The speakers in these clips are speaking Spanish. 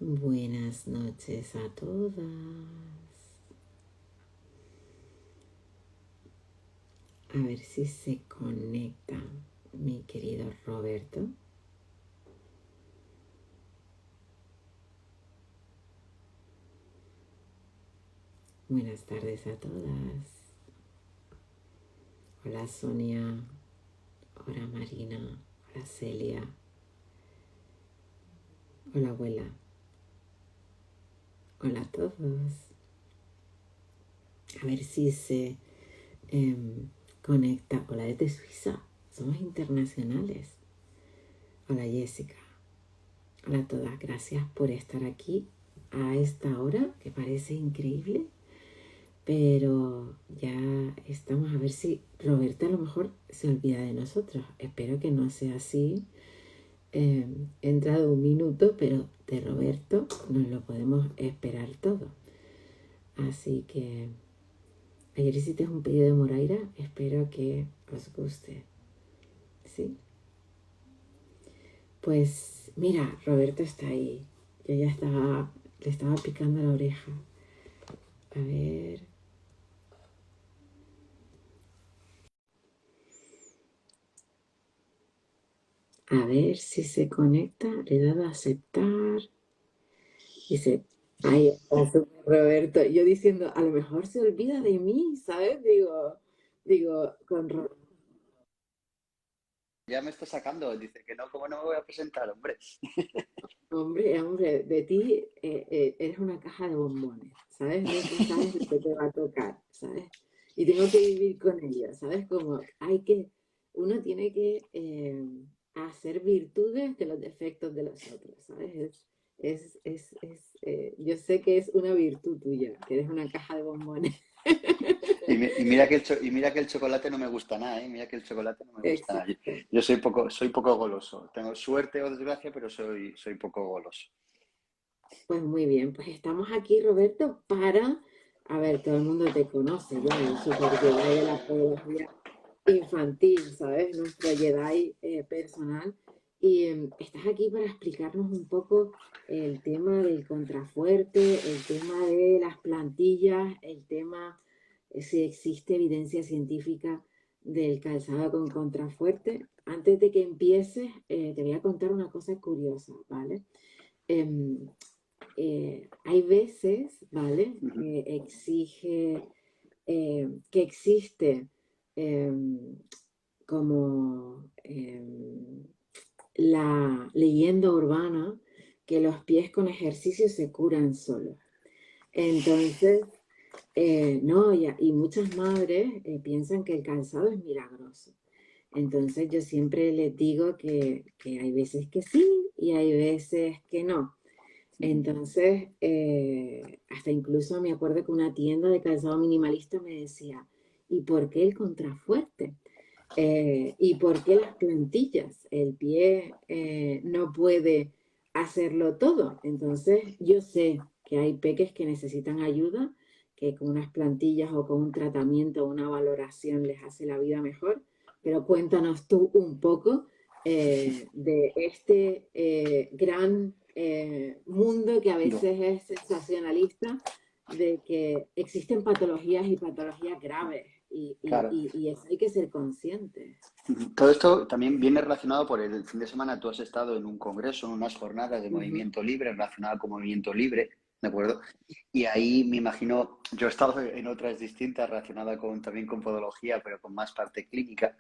Buenas noches a todas. A ver si se conecta mi querido Roberto. Buenas tardes a todas. Hola Sonia. Hola Marina. Hola Celia. Hola abuela. Hola a todos. A ver si se conecta. Hola desde Suiza. Somos internacionales. Hola Jessica. Hola a todas. Gracias por estar aquí a esta hora que parece increíble. Pero ya estamos a ver si Roberta a lo mejor se olvida de nosotros. Espero que no sea así. He entrado un minuto, pero de Roberto nos lo podemos esperar todo. Así que ayer hiciste un pedido de Moraira. Espero que os guste. ¿Sí? Pues mira, Roberto está ahí. Yo ya le estaba picando la oreja. A ver. A ver si se conecta. Le he dado a aceptar. Dice, ay, está Roberto. Yo diciendo, a lo mejor se olvida de mí, ¿sabes? Digo, Ya me está sacando, dice que no, ¿cómo no me voy a presentar, hombre? hombre, de ti eres una caja de bombones, ¿sabes? Nunca sabes lo que te va a tocar, ¿sabes? Y tengo que vivir con ello, ¿sabes? Como uno tiene que hacer virtudes de los defectos de los otros, ¿sabes? Yo sé que es una virtud tuya, que eres una caja de bombones. Y mira que el chocolate no me gusta nada, ¿eh? Mira que el chocolate no me gusta nada. Exacto. Yo soy poco goloso. Tengo suerte o desgracia, pero soy poco goloso. Pues muy bien, pues estamos aquí, Roberto, a ver, todo el mundo te conoce ya, el super Jedi de la podología infantil, ¿sabes? Nuestro Jedi personal. Y estás aquí para explicarnos un poco el tema del contrafuerte, el tema de las plantillas, el tema si existe evidencia científica del calzado con contrafuerte. Antes de que empieces, te voy a contar una cosa curiosa, ¿vale? Em, Hay veces, ¿vale? Ujú. Que existe eh, como la leyenda urbana que los pies con ejercicio se curan solos. Entonces, no, y muchas madres piensan que el calzado es milagroso. Entonces yo siempre les digo que hay veces que sí y hay veces que no. Entonces, hasta incluso me acuerdo que una tienda de calzado minimalista me decía, ¿y por qué el contrafuerte? ¿Y por qué las plantillas? El pie no puede hacerlo todo. Entonces, yo sé que hay peques que necesitan ayuda, que con unas plantillas o con un tratamiento o una valoración les hace la vida mejor, pero cuéntanos tú un poco de este gran mundo que a No. veces es sensacionalista, de que existen patologías y patologías graves Claro. y eso hay que ser consciente. Todo esto también viene relacionado por el fin de semana. Tú has estado en un congreso, en unas jornadas de Ujú. movimiento libre, relacionado con movimiento libre, ¿de acuerdo? Y ahí me imagino, yo he estado en otras distintas relacionadas también con podología, pero con más parte clínica.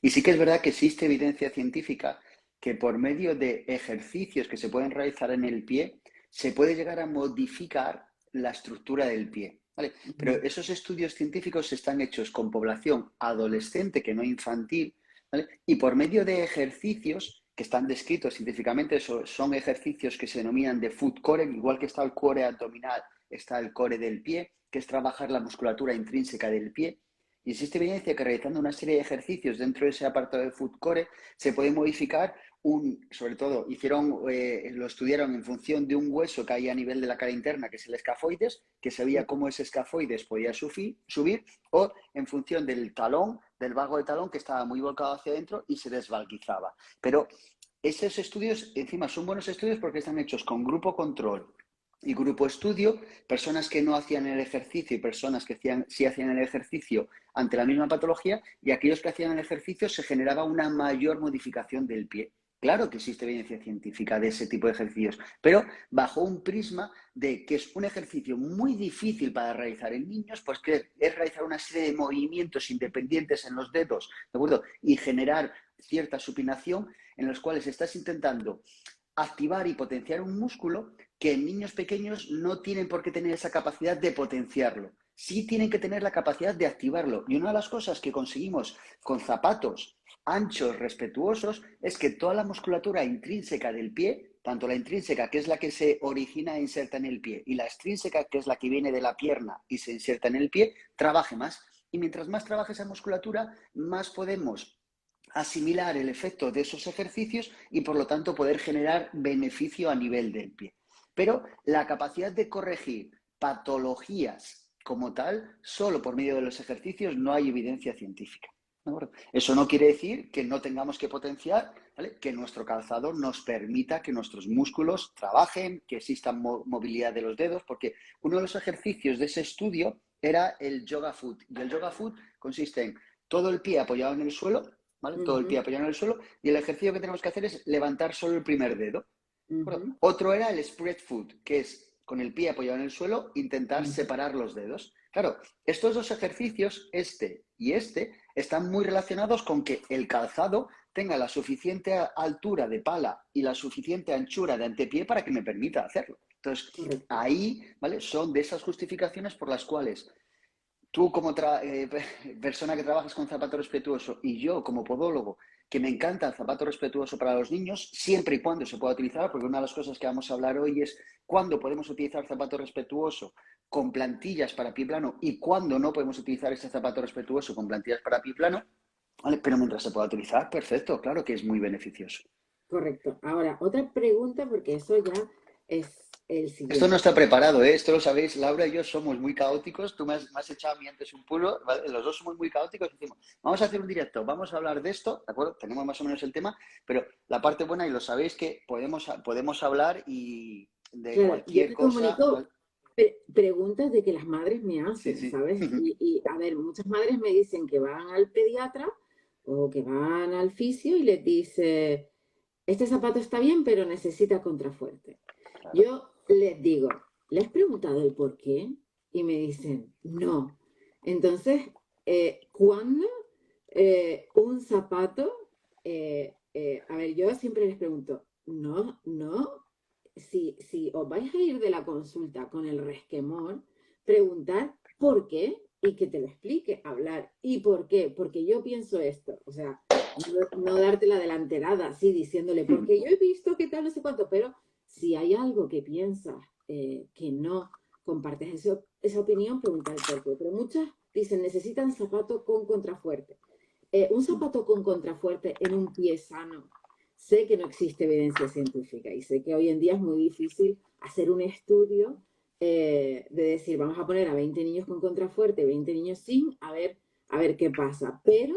Y sí que es verdad que existe evidencia científica que por medio de ejercicios que se pueden realizar en el pie, se puede llegar a modificar la estructura del pie. ¿Vale? Pero Ujú. esos estudios científicos están hechos con población adolescente, que no infantil, ¿vale? Y por medio de ejercicios que están descritos científicamente, son ejercicios que se denominan de foot core, igual que está el core abdominal, está el core del pie, que es trabajar la musculatura intrínseca del pie. Y existe evidencia que realizando una serie de ejercicios dentro de ese apartado de Foot Core se puede modificar sobre todo, lo estudiaron en función de un hueso que hay a nivel de la cara interna, que es el escafoides, que se veía cómo ese escafoides podía subir, o en función del talón, del vago de talón, que estaba muy volcado hacia adentro y se desvalguizaba. Pero esos estudios, encima, son buenos estudios porque están hechos con grupo control y grupo estudio, personas que no hacían el ejercicio y personas que sí hacían el ejercicio ante la misma patología, y aquellos que hacían el ejercicio se generaba una mayor modificación del pie. Claro que existe evidencia científica de ese tipo de ejercicios, pero bajo un prisma de que es un ejercicio muy difícil para realizar en niños, pues que es realizar una serie de movimientos independientes en los dedos, ¿de acuerdo? Y generar cierta supinación en los cuales estás intentando activar y potenciar un músculo que en niños pequeños no tienen por qué tener esa capacidad de potenciarlo. Sí tienen que tener la capacidad de activarlo. Y una de las cosas que conseguimos con zapatos anchos, respetuosos, es que toda la musculatura intrínseca del pie, tanto la intrínseca, que es la que se origina e inserta en el pie, y la extrínseca, que es la que viene de la pierna y se inserta en el pie, trabaje más. Y mientras más trabaje esa musculatura, más podemos asimilar el efecto de esos ejercicios y por lo tanto poder generar beneficio a nivel del pie. Pero la capacidad de corregir patologías como tal, solo por medio de los ejercicios, no hay evidencia científica. Eso no quiere decir que no tengamos que potenciar, ¿vale? Que nuestro calzado nos permita que nuestros músculos trabajen, que exista movilidad de los dedos, porque uno de los ejercicios de ese estudio era el yoga foot. Y el yoga foot consiste en todo el pie apoyado en el suelo, ¿vale? Todo el pie apoyado en el suelo, y el ejercicio que tenemos que hacer es levantar solo el primer dedo. Bueno, otro era el spread foot, que es con el pie apoyado en el suelo, intentar separar los dedos. Claro, estos dos ejercicios, este y este, están muy relacionados con que el calzado tenga la suficiente altura de pala y la suficiente anchura de antepié para que me permita hacerlo. Entonces, ahí, ¿vale? Son de esas justificaciones por las cuales tú como persona que trabajas con zapato respetuoso y yo como podólogo, que me encanta el zapato respetuoso para los niños, siempre y cuando se pueda utilizar, porque una de las cosas que vamos a hablar hoy es cuándo podemos utilizar zapato respetuoso con plantillas para pie plano y cuándo no podemos utilizar este zapato respetuoso con plantillas para pie plano, ¿vale? Pero mientras se pueda utilizar, perfecto, claro que es muy beneficioso. Correcto. Ahora, otra pregunta, porque eso ya es el Esto no siguiente. está preparado, ¿eh? Esto lo sabéis, Laura y yo somos muy caóticos. Tú me has echado a mí antes un pulo, ¿vale? Los dos somos muy caóticos. Decimos, vamos a hacer un directo, vamos a hablar de esto, ¿de acuerdo? Tenemos más o menos el tema, pero la parte buena, y lo sabéis, que podemos hablar y de Claro, yo cualquier te cosa, comunico ¿vale? preguntas de que las madres me Sí, hacen, sí. ¿sabes? A ver, muchas madres me dicen que van al pediatra o que van al fisio y les dice, este zapato está bien, pero necesita contrafuerte. Claro. Yo les digo, ¿le has preguntado el por qué? Y me dicen, no. Entonces, ¿cuándo un zapato? A ver, yo siempre les pregunto, no, no, si os vais a ir de la consulta con el resquemor, preguntar por qué y que te lo explique, hablar. ¿Y por qué? Porque yo pienso esto. O sea, no darte la delanterada así diciéndole, porque yo he visto que tal, no sé cuánto, pero si hay algo que piensas que no compartes esa opinión, preguntar el por qué. Pero muchas dicen, necesitan zapato con contrafuerte. Un zapato con contrafuerte en un pie sano. Sé que no existe evidencia científica y sé que hoy en día es muy difícil hacer un estudio de decir, vamos a poner a 20 niños con contrafuerte, 20 niños sin, a ver qué pasa. Pero,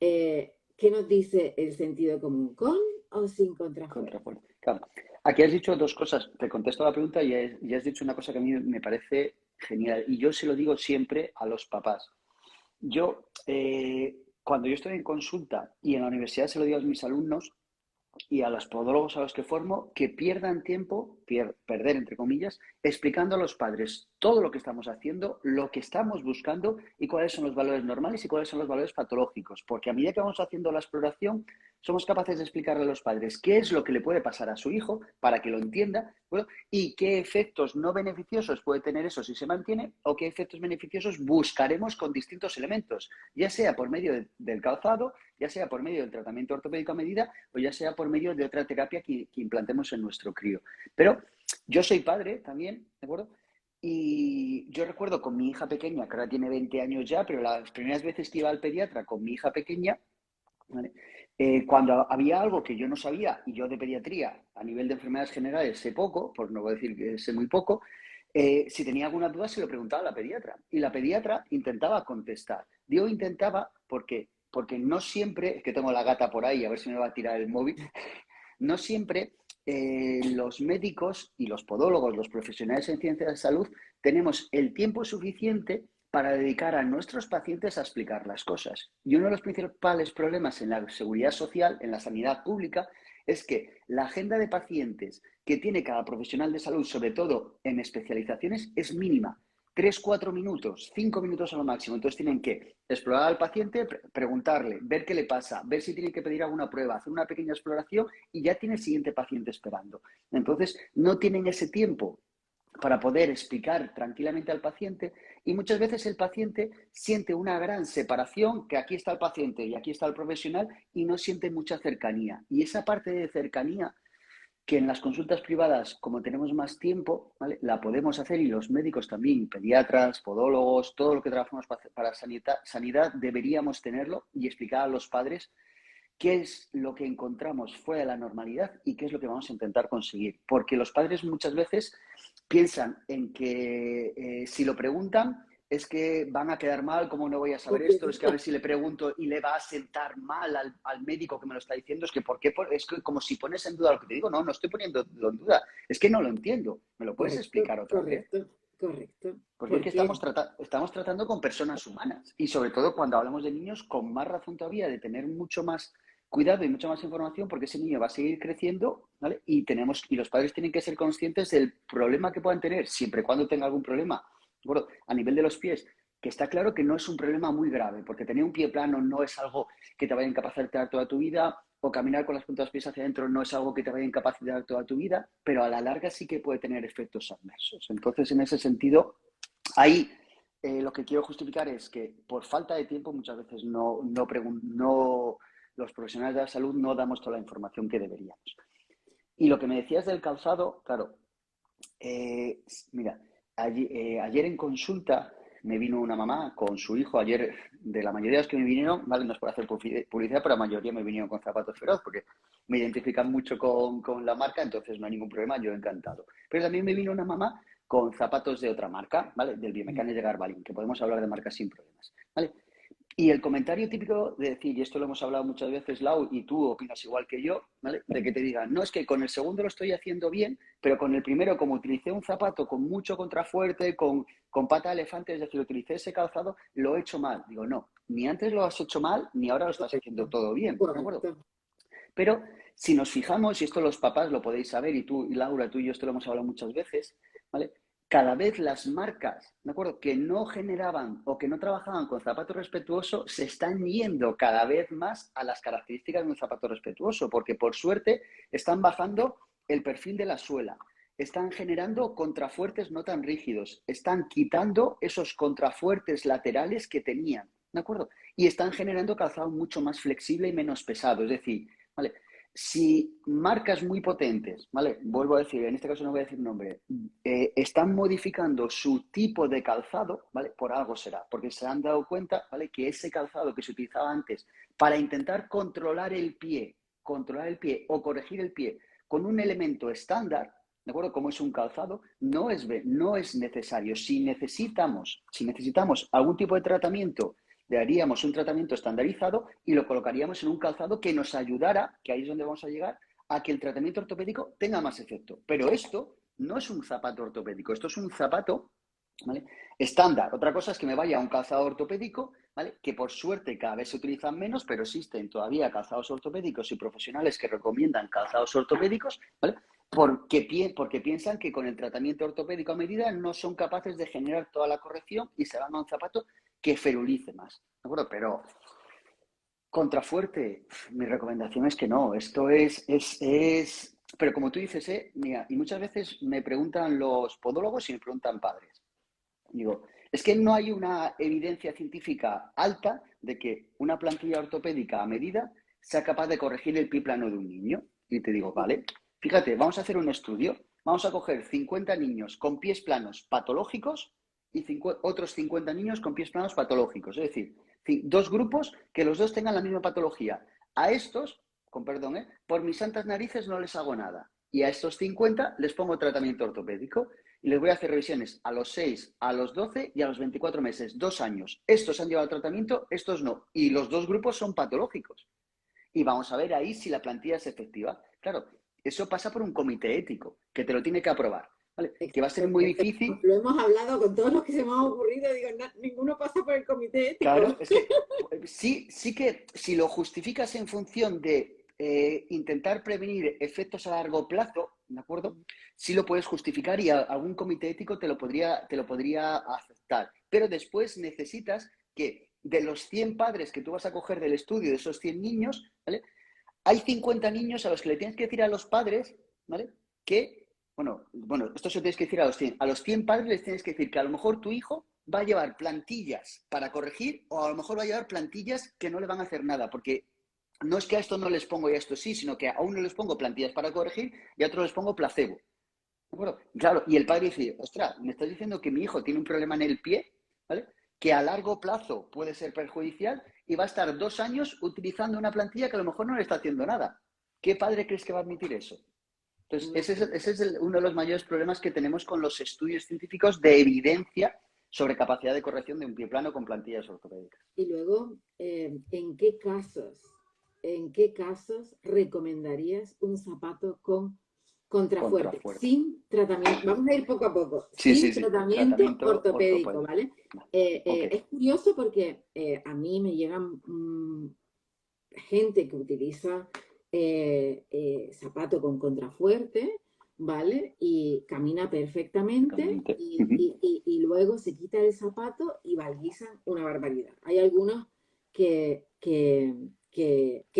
¿qué nos dice el sentido común? ¿Con o sin contrafuerte? Contrafuerte. Claro. Aquí has dicho dos cosas. Te contesto la pregunta y has dicho una cosa que a mí me parece genial. Y yo se lo digo siempre a los papás. Yo, cuando yo estoy en consulta y en la universidad se lo digo a mis alumnos y a los podólogos a los que formo, que pierdan tiempo, perder entre comillas, explicando a los padres todo lo que estamos haciendo, lo que estamos buscando y cuáles son los valores normales y cuáles son los valores patológicos. Porque a medida que vamos haciendo la exploración, somos capaces de explicarle a los padres qué es lo que le puede pasar a su hijo para que lo entienda, ¿bueno? Y qué efectos no beneficiosos puede tener eso si se mantiene o qué efectos beneficiosos buscaremos con distintos elementos, ya sea por medio del calzado, ya sea por medio del tratamiento ortopédico a medida o ya sea por medio de otra terapia que implantemos en nuestro crío. Pero yo soy padre también, ¿de acuerdo? Y yo recuerdo con mi hija pequeña, que ahora tiene 20 años ya, pero las primeras veces que iba al pediatra con mi hija pequeña, ¿vale? Cuando había algo que yo no sabía, y yo de pediatría a nivel de enfermedades generales sé poco, por no decir que sé muy poco, si tenía alguna duda se lo preguntaba a la pediatra. Y la pediatra intentaba contestar. Digo intentaba porque no siempre, es que tengo la gata por ahí, a ver si me va a tirar el móvil, no siempre los médicos y los podólogos, los profesionales en ciencias de salud, tenemos el tiempo suficiente para dedicar a nuestros pacientes a explicar las cosas. Y uno de los principales problemas en la seguridad social, en la sanidad pública, es que la agenda de pacientes que tiene cada profesional de salud, sobre todo en especializaciones, es mínima. 3, 4 minutos, 5 minutos a lo máximo. Entonces tienen que explorar al paciente, preguntarle, ver qué le pasa, ver si tienen que pedir alguna prueba, hacer una pequeña exploración y ya tiene el siguiente paciente esperando. Entonces no tienen ese tiempo para poder explicar tranquilamente al paciente y muchas veces el paciente siente una gran separación, que aquí está el paciente y aquí está el profesional y no siente mucha cercanía. Y esa parte de cercanía que en las consultas privadas, como tenemos más tiempo, ¿vale? La podemos hacer y los médicos también, pediatras, podólogos, todo lo que trabajamos para sanidad deberíamos tenerlo y explicar a los padres qué es lo que encontramos fuera de la normalidad y qué es lo que vamos a intentar conseguir. Porque los padres muchas veces piensan en que si lo preguntan es que van a quedar mal, ¿cómo no voy a saber esto? Es que a ver si le pregunto y le va a sentar mal al médico que me lo está diciendo. Es que, ¿por qué? Es que como si pones en duda lo que te digo. No, no estoy poniendo en duda. Es que no lo entiendo. ¿Me lo puedes Correcto, explicar otra vez? correcto, correcto. Porque es ¿Por que qué? estamos tratando con personas humanas y sobre todo cuando hablamos de niños, con más razón todavía de tener mucho más cuidado y mucha más información porque ese niño va a seguir creciendo, ¿vale? Y los padres tienen que ser conscientes del problema que puedan tener, siempre y cuando tenga algún problema, bueno, a nivel de los pies, que está claro que no es un problema muy grave, porque tener un pie plano no es algo que te vaya a incapacitar toda tu vida, o caminar con las puntas de los pies hacia adentro no es algo que te vaya a incapacitar toda tu vida, pero a la larga sí que puede tener efectos adversos. Entonces, en ese sentido, ahí lo que quiero justificar es que por falta de tiempo muchas veces los profesionales de la salud no damos toda la información que deberíamos. Y lo que me decías del calzado, claro, mira, ayer en consulta me vino una mamá con su hijo. Ayer, de la mayoría de los que me vinieron, vale, no es por hacer publicidad, pero la mayoría me vinieron con Zapatos Feroz porque me identifican mucho con la marca, entonces no hay ningún problema, yo encantado. Pero también me vino una mamá con zapatos de otra marca, ¿vale? Del Biomecánico de Garbalín, que podemos hablar de marcas sin problemas, ¿vale? Y el comentario típico de decir, y esto lo hemos hablado muchas veces, Lau, y tú opinas igual que yo, ¿vale? De que te digan, no, es que con el segundo lo estoy haciendo bien, pero con el primero, como utilicé un zapato con mucho contrafuerte, con pata de elefante, es decir, utilicé ese calzado, lo he hecho mal. Digo, no, ni antes lo has hecho mal, ni ahora lo estás haciendo Correcto, todo bien, ¿de acuerdo? correcto. Pero si nos fijamos, y esto los papás lo podéis saber, y tú, y Laura, tú y yo esto lo hemos hablado muchas veces, ¿vale? Cada vez las marcas, ¿de acuerdo?, que no generaban o que no trabajaban con zapato respetuoso, se están yendo cada vez más a las características de un zapato respetuoso, porque por suerte están bajando el perfil de la suela, están generando contrafuertes no tan rígidos, están quitando esos contrafuertes laterales que tenían, ¿de acuerdo? Y están generando calzado mucho más flexible y menos pesado, es decir, ¿vale? Si marcas muy potentes, ¿vale? Vuelvo a decir, en este caso no voy a decir nombre, están modificando su tipo de calzado, ¿vale? Por algo será, porque se han dado cuenta, ¿vale? Que ese calzado que se utilizaba antes para intentar controlar el pie o corregir el pie con un elemento estándar, ¿de acuerdo? Como es un calzado, no es necesario. Si necesitamos algún tipo de tratamiento, le haríamos un tratamiento estandarizado y lo colocaríamos en un calzado que nos ayudara, que ahí es donde vamos a llegar, a que el tratamiento ortopédico tenga más efecto. Pero esto no es un zapato ortopédico, esto es un zapato, ¿vale?, estándar. Otra cosa es que me vaya a un calzado ortopédico, ¿vale?, que por suerte cada vez se utilizan menos, pero existen todavía calzados ortopédicos y profesionales que recomiendan calzados ortopédicos, ¿vale?, porque piensan que con el tratamiento ortopédico a medida no son capaces de generar toda la corrección y se van a un zapato que ferulice más, ¿de acuerdo? Pero contrafuerte, mi recomendación es que no. Esto es... Pero como tú dices, mira, y muchas veces me preguntan los podólogos y me preguntan padres. Digo, es que no hay una evidencia científica alta de que una plantilla ortopédica a medida sea capaz de corregir el pie plano de un niño. Y te digo, vale, fíjate, vamos a hacer un estudio. Vamos a coger 50 niños con pies planos patológicos y otros 50 niños con pies planos patológicos. Es decir, dos grupos que los dos tengan la misma patología. A estos, con perdón, por mis santas narices no les hago nada. Y a estos 50 les pongo tratamiento ortopédico y les voy a hacer revisiones a los 6, a los 12 y a los 24 meses, 2 años. Estos han llevado el tratamiento, estos no. Y los dos grupos son patológicos. Y vamos a ver ahí si la plantilla es efectiva. Claro, eso pasa por un comité ético que te lo tiene que aprobar, ¿vale? Que va a ser Exacto. muy difícil. Lo hemos hablado con todos los que se me han ocurrido, digo, ninguno pasa por el comité Claro, ético. es que sí que si lo justificas en función de intentar prevenir efectos a largo plazo, ¿de acuerdo? Sí lo puedes justificar y algún comité ético te lo podría aceptar. Pero después necesitas que de los 100 padres que tú vas a coger del estudio, de esos 100 niños, ¿vale? Hay 50 niños a los que le tienes que decir a los padres, ¿vale? Que, bueno, esto se lo tienes que decir a los 100. A los 100 padres les tienes que decir que a lo mejor tu hijo va a llevar plantillas para corregir o a lo mejor va a llevar plantillas que no le van a hacer nada, porque no es que a esto no les pongo y a esto sí, sino que a uno les pongo plantillas para corregir y a otro les pongo placebo. ¿De acuerdo? Claro, y el padre dice, ostras, me estás diciendo que mi hijo tiene un problema en el pie, ¿vale? Que a largo plazo puede ser perjudicial y va a estar 2 años utilizando una plantilla que a lo mejor no le está haciendo nada. ¿Qué padre crees que va a admitir eso? Entonces, ese es uno de los mayores problemas que tenemos con los estudios científicos de evidencia sobre capacidad de corrección de un pie plano con plantillas ortopédicas. Y luego, en qué casos recomendarías un zapato con contrafuerte, Contrafuerte. sin tratamiento? Vamos a ir poco a poco, Sí, sin sí, sí. tratamiento Tratamiento ortopédico, ortopédico. ¿vale? Ok. Es curioso porque a mí me llegan gente que utiliza zapato con contrafuerte, ¿vale? Y camina perfectamente y luego se quita el zapato y valguisan una barbaridad. Hay algunos que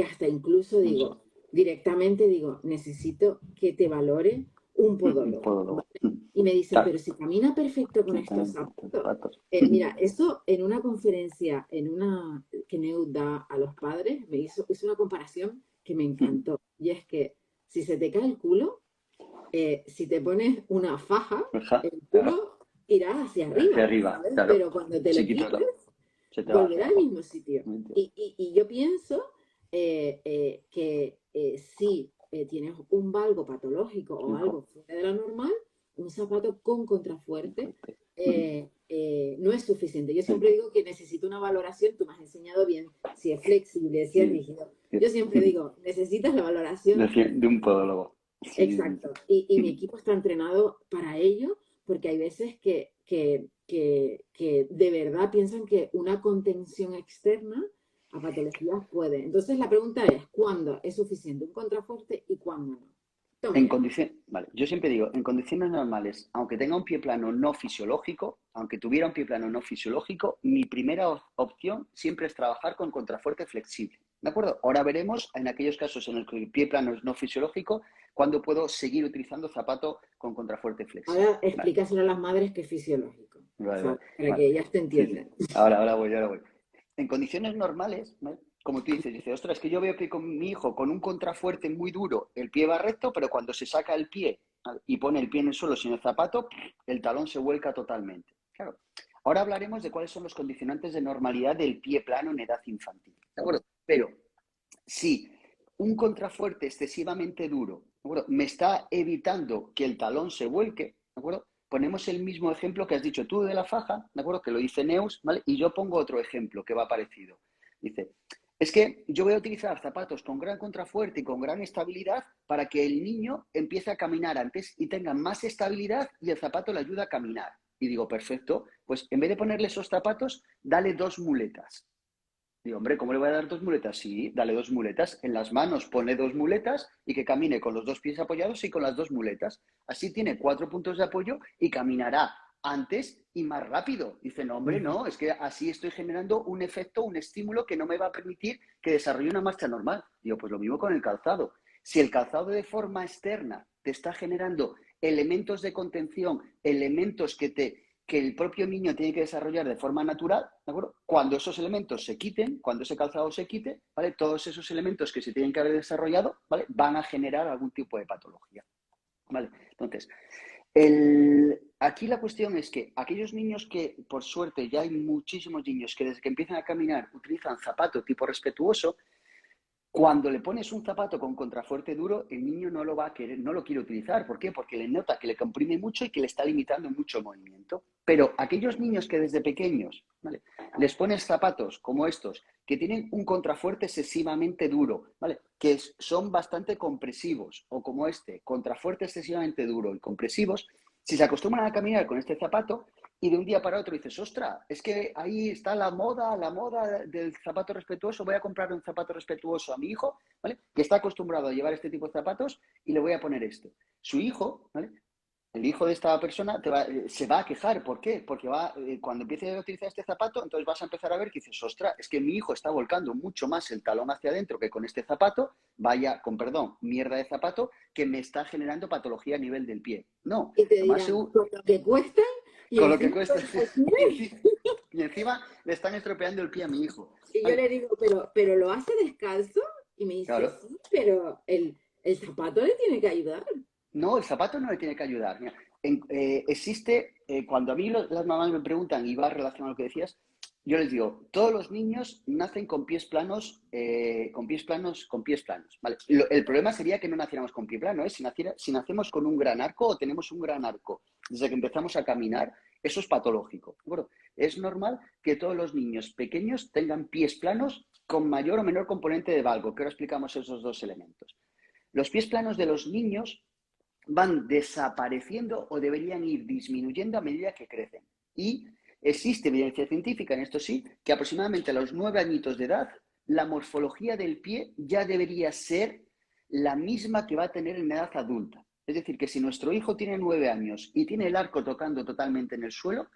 hasta incluso digo, directamente digo, necesito que te valore un podólogo, Podólogo. ¿vale? Y me dicen, Claro. pero si camina perfecto con estos zapatos. Mira, eso en una conferencia, que Neud da a los padres, hizo una comparación que me encantó. Y es que si se te cae el culo, si te pones una faja, el Claro. culo irá hacia Hacia arriba, arriba, ¿sabes? claro. Pero cuando te lo Chiquito, quites, se te va hacia volverá al abajo. mismo sitio. Y yo pienso que si tienes un valgo patológico o algo fuera de lo normal, un zapato con contrafuerte no es suficiente. Yo siempre digo que necesito una valoración, tú me has enseñado bien si es flexible, si es rígido. Yo siempre digo, necesitas la valoración. De un podólogo. Sí, sí, Exacto. Y mi equipo está entrenado para ello, porque hay veces que de verdad piensan que una contención externa a patologías puede. Entonces la pregunta es, ¿cuándo es suficiente un contrafuerte y cuándo no? Toma ya. Vale, yo siempre digo, en condiciones normales, aunque tenga un pie plano no fisiológico, aunque tuviera un pie plano no fisiológico, mi primera opción siempre es trabajar con contrafuerte flexible. ¿De acuerdo? Ahora veremos en aquellos casos en los que el pie plano es no fisiológico, cuándo puedo seguir utilizando zapato con contrafuerte flexible. Ahora Vale, explícaselo a las madres que es fisiológico, vale, vale. ¿sabes? Para Vale. que ellas te Sí, sí. entiendan. Ahora voy, ahora voy. En condiciones normales, ¿vale? Como tú dices, ostras, es que yo veo que con mi hijo con un contrafuerte muy duro el pie va recto, pero cuando se saca el pie, ¿vale?, y pone el pie en el suelo sin el zapato, el talón se vuelca totalmente. Claro. Ahora hablaremos de cuáles son los condicionantes de normalidad del pie plano en edad infantil. ¿De acuerdo? Pero si un contrafuerte excesivamente duro, ¿de acuerdo?, me está evitando que el talón se vuelque, ¿de acuerdo? Ponemos el mismo ejemplo que has dicho tú de la faja, ¿de acuerdo? Que lo dice Neus, ¿vale? Y yo pongo otro ejemplo que va parecido. Dice, es que yo voy a utilizar zapatos con gran contrafuerte y con gran estabilidad para que el niño empiece a caminar antes y tenga más estabilidad y el zapato le ayuda a caminar. Y digo, perfecto, pues en vez de ponerle esos zapatos, dale 2 muletas. Digo, hombre, ¿cómo le voy a dar 2 muletas? Sí, dale 2 muletas. En las manos pone 2 muletas y que camine con los 2 pies apoyados y con las 2 muletas. Así tiene 4 puntos de apoyo y caminará antes y más rápido. Dice, no, hombre, no, es que así estoy generando un efecto, un estímulo que no me va a permitir que desarrolle una marcha normal. Digo, pues lo mismo con el calzado. Si el calzado de forma externa te está generando elementos de contención, elementos que el propio niño tiene que desarrollar de forma natural, ¿de acuerdo? Cuando esos elementos se quiten, cuando ese calzado se quite, ¿vale?, todos esos elementos que se tienen que haber desarrollado, ¿vale?, van a generar algún tipo de patología, ¿vale? Entonces, aquí la cuestión es que aquellos niños que, por suerte, ya hay muchísimos niños que desde que empiezan a caminar utilizan zapato tipo respetuoso. Cuando le pones un zapato con contrafuerte duro, el niño no lo va a querer, no lo quiere utilizar. ¿Por qué? Porque le nota que le comprime mucho y que le está limitando mucho el movimiento. Pero aquellos niños que desde pequeños ¿vale? Les pones zapatos como estos, que tienen un contrafuerte excesivamente duro, ¿vale? Que son bastante compresivos, o como este, contrafuerte excesivamente duro y compresivos. Si se acostumbran a caminar con este zapato y de un día para otro dices, ostras, es que ahí está la moda del zapato respetuoso, voy a comprar un zapato respetuoso a mi hijo, ¿vale? Que está acostumbrado a llevar este tipo de zapatos y le voy a poner esto. Su hijo, ¿vale? El hijo de esta persona se va a quejar. ¿Por qué? Porque cuando empiece a utilizar este zapato, entonces vas a empezar a ver que dices, ostras, es que mi hijo está volcando mucho más el talón hacia adentro que con este zapato, vaya, con perdón, mierda de zapato, que me está generando patología a nivel del pie. No, Y te lo más dirán, seguro, con lo que cuesta y con lo que encima cuesta, cuesta el y pie. encima, y encima le están estropeando el pie a mi hijo. Y yo ¿Vale? le digo, pero ¿lo hace descalzo? Y me dice, Claro. sí, pero el zapato le tiene que ayudar. No, el zapato no le tiene que ayudar. Mira, existe, cuando a mí las mamás me preguntan, y va relacionado a lo que decías, yo les digo, todos los niños nacen con pies planos, con pies planos, con pies planos. ¿Vale? El problema sería que no naciéramos con pie plano, ¿eh? Si nacemos con un gran arco o tenemos un gran arco desde que empezamos a caminar, eso es patológico. Bueno, es normal que todos los niños pequeños tengan pies planos con mayor o menor componente de valgo, que ahora explicamos esos dos elementos. Los pies planos de los niños van desapareciendo o deberían ir disminuyendo a medida que crecen. Y existe evidencia científica, en esto sí, que aproximadamente a los 9 añitos de edad, la morfología del pie ya debería ser la misma que va a tener en edad adulta. Es decir, que si nuestro hijo tiene 9 años y tiene el arco tocando totalmente en el suelo,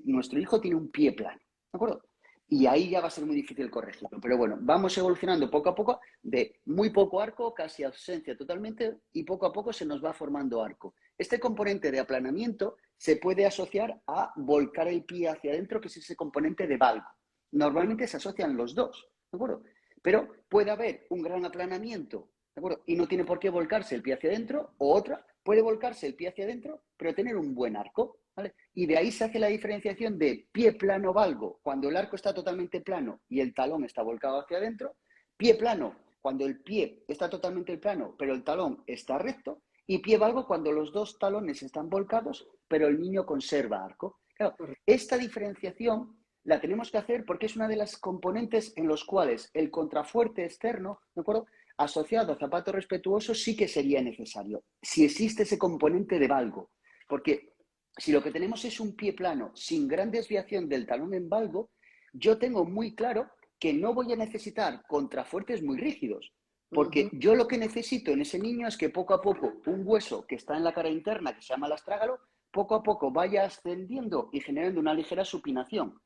nuestro hijo tiene un pie plano. ¿De acuerdo? Y ahí ya va a ser muy difícil corregirlo. Pero bueno, vamos evolucionando poco a poco de muy poco arco, casi ausencia totalmente, y poco a poco se nos va formando arco. Este componente de aplanamiento se puede asociar a volcar el pie hacia adentro, que es ese componente de valgo. Normalmente se asocian los dos, ¿de acuerdo? Pero puede haber un gran aplanamiento, ¿de acuerdo? Y no tiene por qué volcarse el pie hacia adentro, o otra, puede volcarse el pie hacia adentro, pero tener un buen arco, ¿vale? Y de ahí se hace la diferenciación de pie plano valgo cuando el arco está totalmente plano y el talón está volcado hacia adentro, pie plano cuando el pie está totalmente plano pero el talón está recto, y pie valgo cuando los dos talones están volcados pero el niño conserva arco. Claro, esta diferenciación la tenemos que hacer porque es una de las componentes en los cuales el contrafuerte externo, ¿de acuerdo?, asociado a zapato respetuoso sí que sería necesario, si existe ese componente de valgo, porque si lo que tenemos es un pie plano sin gran desviación del talón en valgo, yo tengo muy claro que no voy a necesitar contrafuertes muy rígidos, porque yo lo que necesito en ese niño es que poco a poco un hueso que está en la cara interna, que se llama el astrágalo, poco a poco vaya ascendiendo y generando una ligera supinación.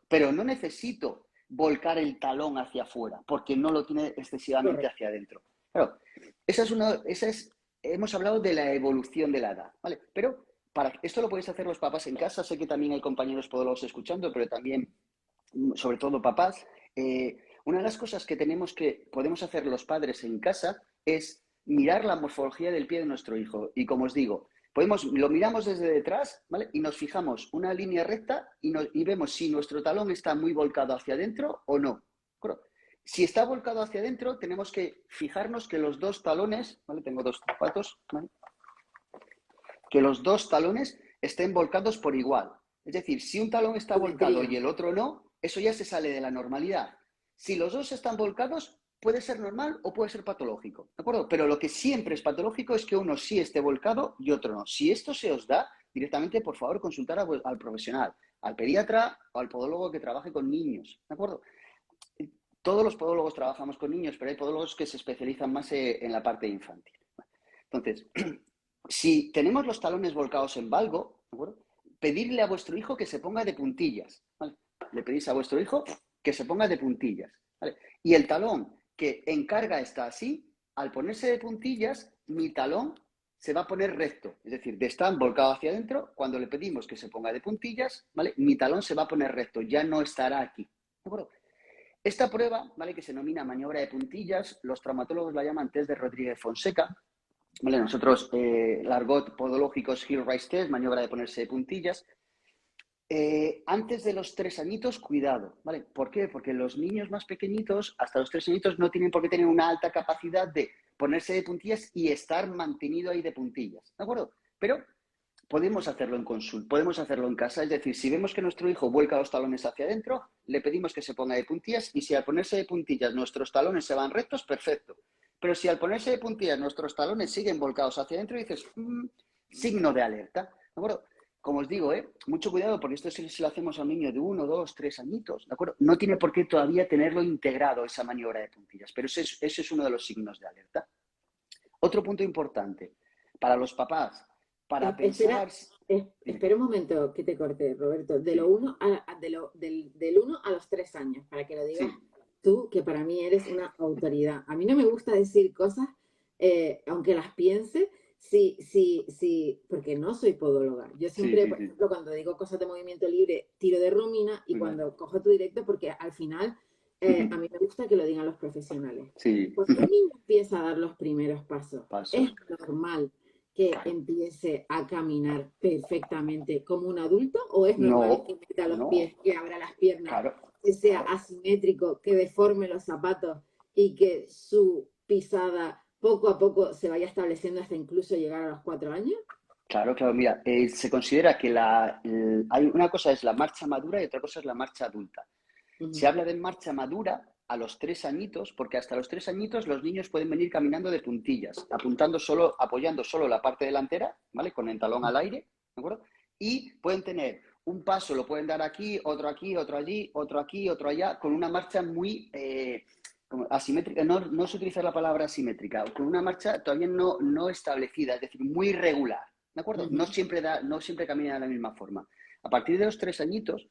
Pero no necesito volcar el talón hacia afuera, porque no lo tiene excesivamente Correcto. hacia adentro. Claro, hemos hablado de la evolución de la edad, ¿vale? Pero esto lo podéis hacer los papás en casa, sé que también hay compañeros podólogos escuchando, pero también, sobre todo papás. Una de las cosas que podemos hacer los padres en casa es mirar la morfología del pie de nuestro hijo. Y como os digo, lo miramos desde detrás, ¿vale? Y nos fijamos una línea recta y vemos si nuestro talón está muy volcado hacia adentro o no. Bueno, si está volcado hacia adentro, tenemos que fijarnos que los dos talones, ¿vale? Tengo dos zapatos, ¿vale? Que los dos talones estén volcados por igual. Es decir, si un talón está volcado y el otro no, eso ya se sale de la normalidad. Si los dos están volcados, puede ser normal o puede ser patológico, ¿de acuerdo? Pero lo que siempre es patológico es que uno sí esté volcado y otro no. Si esto se os da, directamente, por favor, consultar al profesional, al pediatra o al podólogo que trabaje con niños, ¿de acuerdo? Todos los podólogos trabajamos con niños, pero hay podólogos que se especializan más en la parte infantil. Entonces, si tenemos los talones volcados en valgo, ¿de acuerdo?, pedirle a vuestro hijo que se ponga de puntillas, ¿vale? Le pedís a vuestro hijo que se ponga de puntillas, ¿vale? Y el talón que en carga está así, al ponerse de puntillas, mi talón se va a poner recto, es decir, de estar volcado hacia adentro, cuando le pedimos que se ponga de puntillas, ¿vale?, mi talón se va a poner recto, ya no estará aquí, ¿de acuerdo? Esta prueba, ¿vale?, que se denomina maniobra de puntillas, los traumatólogos la llaman test de Rodríguez Fonseca, ¿vale? Nosotros, largot podológicos, heel rise test, maniobra de ponerse de puntillas. Antes de los 3 añitos, cuidado, ¿vale? ¿Por qué? Porque los niños más pequeñitos, hasta los 3 añitos, no tienen por qué tener una alta capacidad de ponerse de puntillas y estar mantenido ahí de puntillas, ¿de acuerdo? Pero podemos hacerlo en consulta, podemos hacerlo en casa. Es decir, si vemos que nuestro hijo vuelca los talones hacia adentro, le pedimos que se ponga de puntillas y si al ponerse de puntillas nuestros talones se van rectos, perfecto. Pero si al ponerse de puntillas nuestros talones siguen volcados hacia adentro, dices, signo de alerta. ¿De acuerdo? Como os digo, mucho cuidado porque esto si lo hacemos a un niño de 1, 2, 3 añitos, ¿de acuerdo? No tiene por qué todavía tenerlo integrado esa maniobra de puntillas, pero ese es uno de los signos de alerta. Otro punto importante para los papás, para Espera, pensar... espera un momento que te corte, Roberto. Sí, Del 1 a los 3 años, para que lo digas sí, tú, que para mí eres una autoridad. A mí no me gusta decir cosas, aunque las piense, sí, sí, sí, porque no soy podóloga. Yo sí, siempre, sí, por sí. ejemplo, cuando digo cosas de movimiento libre, tiro de Romina y Muy bien. cuando cojo tu directo, porque al final a mí me gusta que lo digan los profesionales. Sí, Cuando un niño empieza a dar los primeros pasos, es pasos. normal que Claro. empiece a caminar perfectamente como un adulto o es normal que No, meta los no, pies, que abra las piernas, claro, que sea claro. asimétrico, que deforme los zapatos y que su pisada poco a poco se vaya estableciendo hasta incluso llegar a los 4 años? Claro, claro, mira, se considera que hay una cosa es la marcha madura y otra cosa es la marcha adulta. Se Ujú, habla de marcha madura a los 3 añitos, porque hasta los 3 añitos los niños pueden venir caminando de puntillas, apoyando solo la parte delantera, ¿vale? Con el talón al aire, ¿de acuerdo? Y pueden tener un paso, lo pueden dar aquí, otro allí, otro aquí, otro allá, con una marcha muy como asimétrica, no se utiliza la palabra asimétrica, con una marcha todavía no establecida, es decir, muy regular, ¿de acuerdo? ujú. No siempre camina de la misma forma. A partir de los 3 añitos,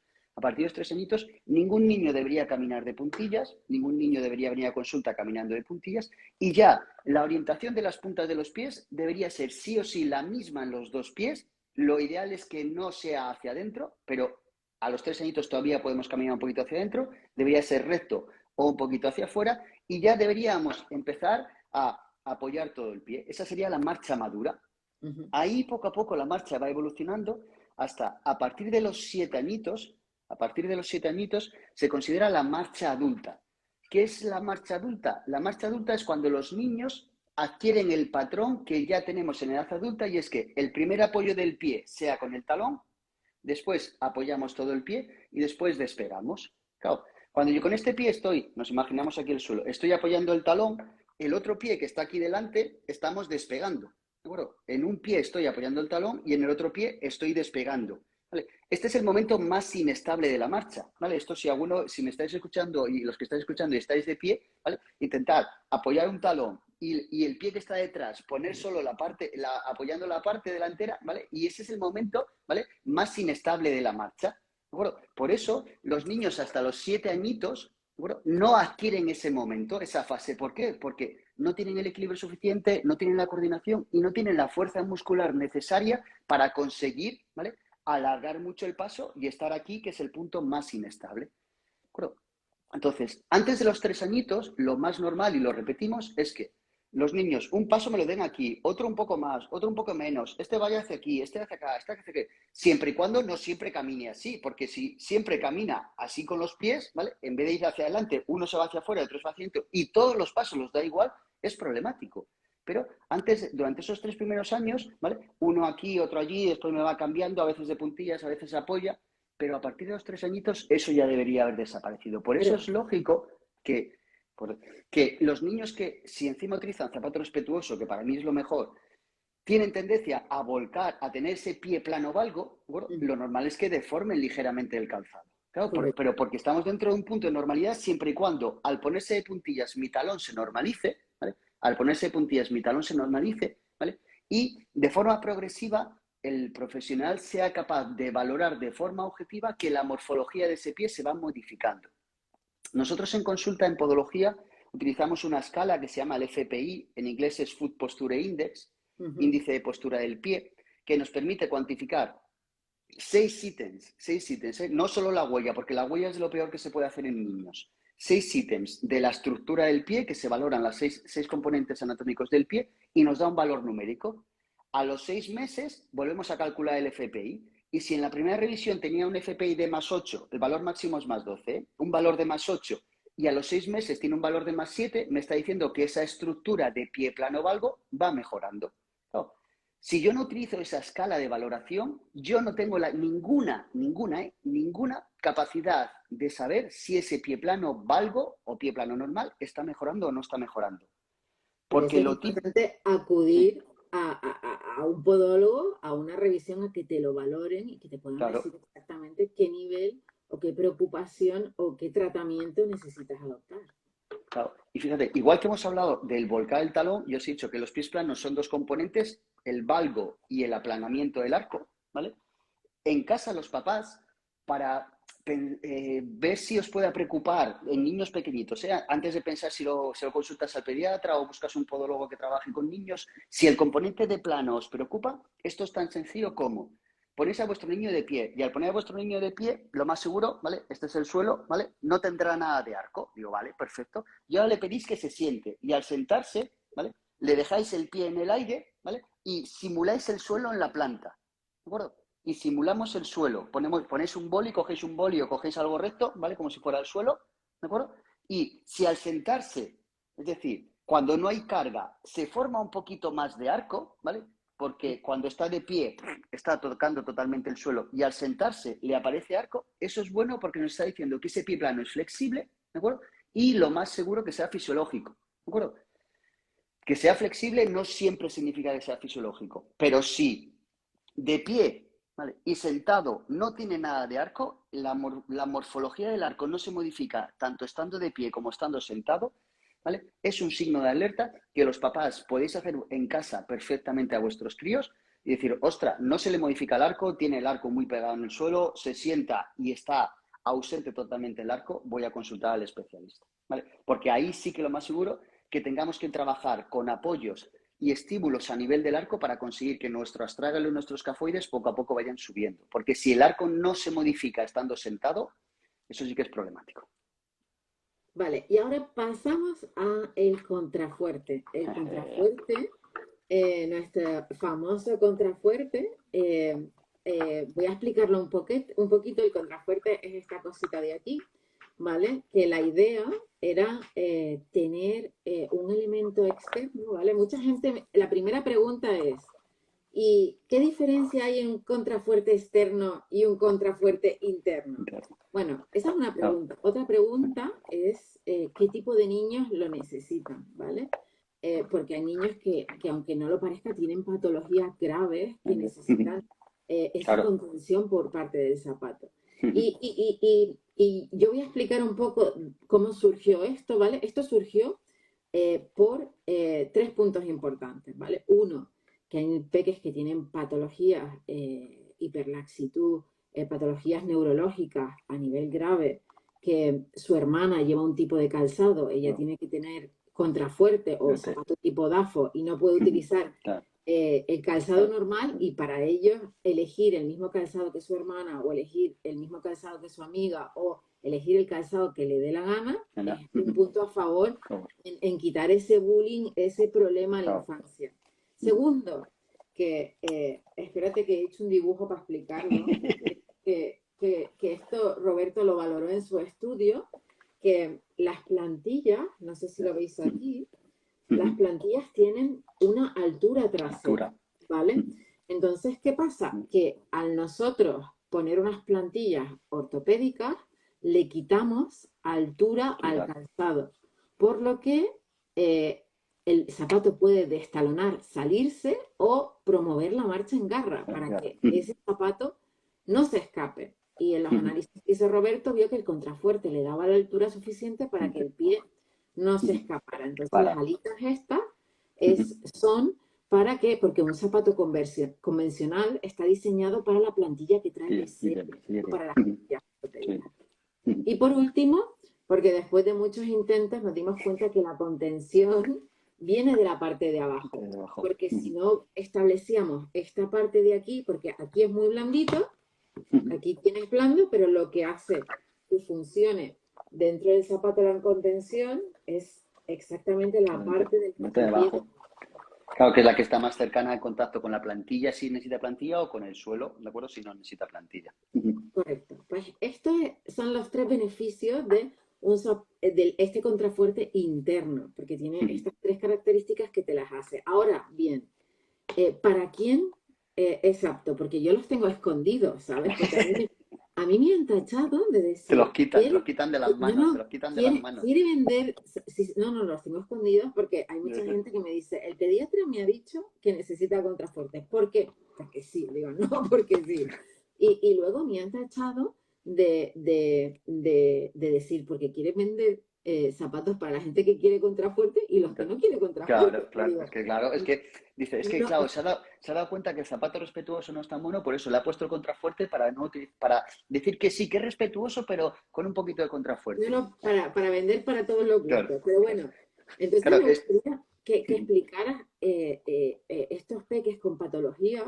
ningún niño debería caminar de puntillas, ningún niño debería venir a consulta caminando de puntillas y ya la orientación de las puntas de los pies debería ser sí o sí la misma en los dos pies. Lo ideal es que no sea hacia adentro, pero a los 3 añitos todavía podemos caminar un poquito hacia adentro, debería ser recto o un poquito hacia afuera y ya deberíamos empezar a apoyar todo el pie. Esa sería la marcha madura. Ujú. Ahí poco a poco la marcha va evolucionando hasta a partir de los 7 añitos, a partir de los 7 añitos se considera la marcha adulta. ¿Qué es la marcha adulta? La marcha adulta es cuando los niños adquieren el patrón que ya tenemos en edad adulta y es que el primer apoyo del pie sea con el talón, después apoyamos todo el pie y después despegamos. Claro, cuando yo con este pie nos imaginamos aquí el suelo, estoy apoyando el talón, el otro pie que está aquí delante estamos despegando. ¿De acuerdo? En un pie estoy apoyando el talón y en el otro pie estoy despegando. ¿Vale? Este es el momento más inestable de la marcha. ¿Vale? Esto si me estáis escuchando y los que estáis escuchando y estáis de pie, ¿vale? Intentad apoyar un talón y el pie que está detrás, poner solo apoyando la parte delantera, ¿vale? Y ese es el momento, ¿vale? Más inestable de la marcha. ¿De acuerdo? Por eso los niños hasta los 7 añitos, ¿de acuerdo? No adquieren ese momento, esa fase. ¿Por qué? Porque no tienen el equilibrio suficiente, no tienen la coordinación y no tienen la fuerza muscular necesaria para conseguir, ¿vale? Alargar mucho el paso y estar aquí, que es el punto más inestable. ¿De acuerdo? Entonces, antes de los 3 añitos, lo más normal, y lo repetimos, es que los niños un paso me lo den aquí, otro un poco más, otro un poco menos, este vaya hacia aquí, este hacia acá, este hacia aquí, siempre y cuando no siempre camine así, porque si siempre camina así con los pies, ¿vale? En vez de ir hacia adelante, uno se va hacia afuera, otro se va hacia adentro, y todos los pasos los da igual, es problemático. Pero durante esos 3 primeros años, ¿vale? Uno aquí, otro allí, después me va cambiando, a veces de puntillas, a veces apoya, pero a partir de los 3 añitos eso ya debería haber desaparecido. Por eso Pero, es lógico que, que los niños que, si encima utilizan zapato respetuoso, que para mí es lo mejor, tienen tendencia a volcar, a tener ese pie plano valgo, bueno, lo normal es que deformen ligeramente el calzado. Claro, correcto. pero porque estamos dentro de un punto de normalidad siempre y cuando al ponerse de puntillas mi talón se normalice, ¿vale? Al ponerse de puntillas mi talón se normalice, ¿vale? Y de forma progresiva el profesional sea capaz de valorar de forma objetiva que la morfología de ese pie se va modificando. Nosotros en consulta en podología utilizamos una escala que se llama el FPI, en inglés es Foot Posture Index, Ujú. índice de postura del pie, que nos permite cuantificar seis ítems, no solo la huella, porque la huella es lo peor que se puede hacer en niños. 6 ítems de la estructura del pie, que se valoran las seis componentes anatómicos del pie, y nos da un valor numérico. A los 6 meses volvemos a calcular el FPI. Y si en la primera revisión tenía un FPI de +8, el valor máximo es +12, un valor de +8, y a los 6 meses tiene un valor de +7, me está diciendo que esa estructura de pie plano valgo va mejorando. ¿No? Si yo no utilizo esa escala de valoración, yo no tengo ninguna capacidad de saber si ese pie plano valgo o pie plano normal está mejorando o no está mejorando. Por eso Porque es lo típico... importante Sí, acudir a un podólogo, a una revisión, a que te lo valoren y que te puedan claro, decir exactamente qué nivel o qué preocupación o qué tratamiento necesitas adoptar. claro. Y fíjate, igual que hemos hablado del volcán del talón, yo os he dicho que los pies planos son dos componentes, el valgo y el aplanamiento del arco, ¿vale? En casa los papás, para ver si os puede preocupar en niños pequeñitos, antes de pensar si lo consultas al pediatra o buscas un podólogo que trabaje con niños, si el componente de plano os preocupa, esto es tan sencillo como ponéis a vuestro niño de pie y al poner a vuestro niño de pie, lo más seguro, ¿vale? Este es el suelo, ¿vale? No tendrá nada de arco. Digo, vale, perfecto. Y ahora le pedís que se siente y al sentarse, ¿vale? Le dejáis el pie en el aire, ¿vale? Y simuláis el suelo en la planta, ¿de acuerdo? Y simulamos el suelo. Ponéis un boli, cogéis un boli o cogéis algo recto, ¿vale? Como si fuera el suelo, ¿de acuerdo? Y si al sentarse, es decir, cuando no hay carga, se forma un poquito más de arco, ¿vale? Porque cuando está de pie está tocando totalmente el suelo y al sentarse le aparece arco, eso es bueno porque nos está diciendo que ese pie plano es flexible, ¿de acuerdo? Y lo más seguro que sea fisiológico, ¿de acuerdo? Que sea flexible no siempre significa que sea fisiológico, pero sí de pie, ¿vale? Y sentado no tiene nada de arco, la morfología del arco no se modifica tanto estando de pie como estando sentado, ¿vale? Es un signo de alerta que los papás podéis hacer en casa perfectamente a vuestros críos y decir, ostras, no se le modifica el arco, tiene el arco muy pegado en el suelo, se sienta y está ausente totalmente el arco, voy a consultar al especialista, ¿vale? Porque ahí sí que lo más seguro que tengamos que trabajar con apoyos y estímulos a nivel del arco para conseguir que nuestro astrágalo y nuestros escafoides poco a poco vayan subiendo. Porque si el arco no se modifica estando sentado, eso sí que es problemático. Vale, y ahora pasamos a el contrafuerte. El contrafuerte, nuestro famoso contrafuerte, voy a explicarlo un poquito. El contrafuerte es esta cosita de aquí, ¿vale? Que la idea era tener un elemento externo, ¿vale? Mucha gente, la primera pregunta es, ¿y qué diferencia hay en un contrafuerte externo y un contrafuerte interno? Bueno, esa es una Claro. pregunta. Otra pregunta es qué tipo de niños lo necesitan, ¿vale? Porque hay niños que, aunque no lo parezca, tienen patologías graves que necesitan esa Claro. contención por parte del zapato. Y yo voy a explicar un poco cómo surgió esto, ¿vale? Esto surgió por tres puntos importantes, ¿vale? Uno, que hay peques que tienen patologías, hiperlaxitud, patologías neurológicas a nivel grave, que su hermana lleva un tipo de calzado, ella tiene que tener contrafuerte o zapato tipo DAFO y no puede utilizar Claro. el calzado normal, y para ellos elegir el mismo calzado que su hermana o elegir el mismo calzado que su amiga o elegir el calzado que le dé la gana es un punto a favor en quitar ese bullying, ese problema en la infancia. Segundo, que espérate que he hecho un dibujo para explicarlo, que esto Roberto lo valoró en su estudio, que las plantillas, no sé si lo veis aquí, las plantillas tienen una altura trasera, ¿vale? Entonces, ¿qué pasa? Que al nosotros poner unas plantillas ortopédicas, le quitamos altura al calzado, por lo que el zapato puede destalonar, salirse o promover la marcha en garra para que ese zapato no se escape. Y en los análisis que hizo Roberto vio que el contrafuerte le daba la altura suficiente para que el pie no se escapara. Entonces las alitas estas son para que, porque un zapato convencional está diseñado para la plantilla que trae de serie, no para las plantillas ortopédicas. Y por último, porque después de muchos intentos nos dimos cuenta que la contención viene de la parte de abajo, porque si no establecíamos esta parte de aquí, porque aquí es muy blandito, aquí tienes blando, pero lo que hace que funcione dentro del zapato la contención es exactamente la parte del Mete pie. debajo. Claro, que es la que está más cercana al contacto con la plantilla si necesita plantilla o con el suelo, ¿de acuerdo? Si no necesita plantilla. Correcto. Pues estos son los tres beneficios de este contrafuerte interno, porque tiene estas tres características que te las hace. Ahora, bien, ¿Para quién es apto? Porque yo los tengo escondidos, ¿sabes? Porque a mí me han tachado de decir, te los ¿quiere, quitan de las no, manos, te no, los quitan de las quiere, manos. quiere vender, no, no, los tengo escondidos porque hay mucha gente que me dice, el pediatra me ha dicho que necesita contrafuertes. ¿Por qué? Porque sí, digo, no, porque sí. Y luego me han tachado de decir, porque quiere vender zapatos para la gente que quiere contrafuerte y los que no quiere contrafuerte. Claro, Y claro, digo, es que, dice, es que, no, claro, se ha dado cuenta que el zapato respetuoso no es tan bueno, por eso le ha puesto el contrafuerte para, no, para decir que sí, que es respetuoso, pero con un poquito de no, contrafuerte. no, para vender para todos los Claro, gustos. Pero claro, bueno, entonces claro, me gustaría que explicaras estos peques con patologías,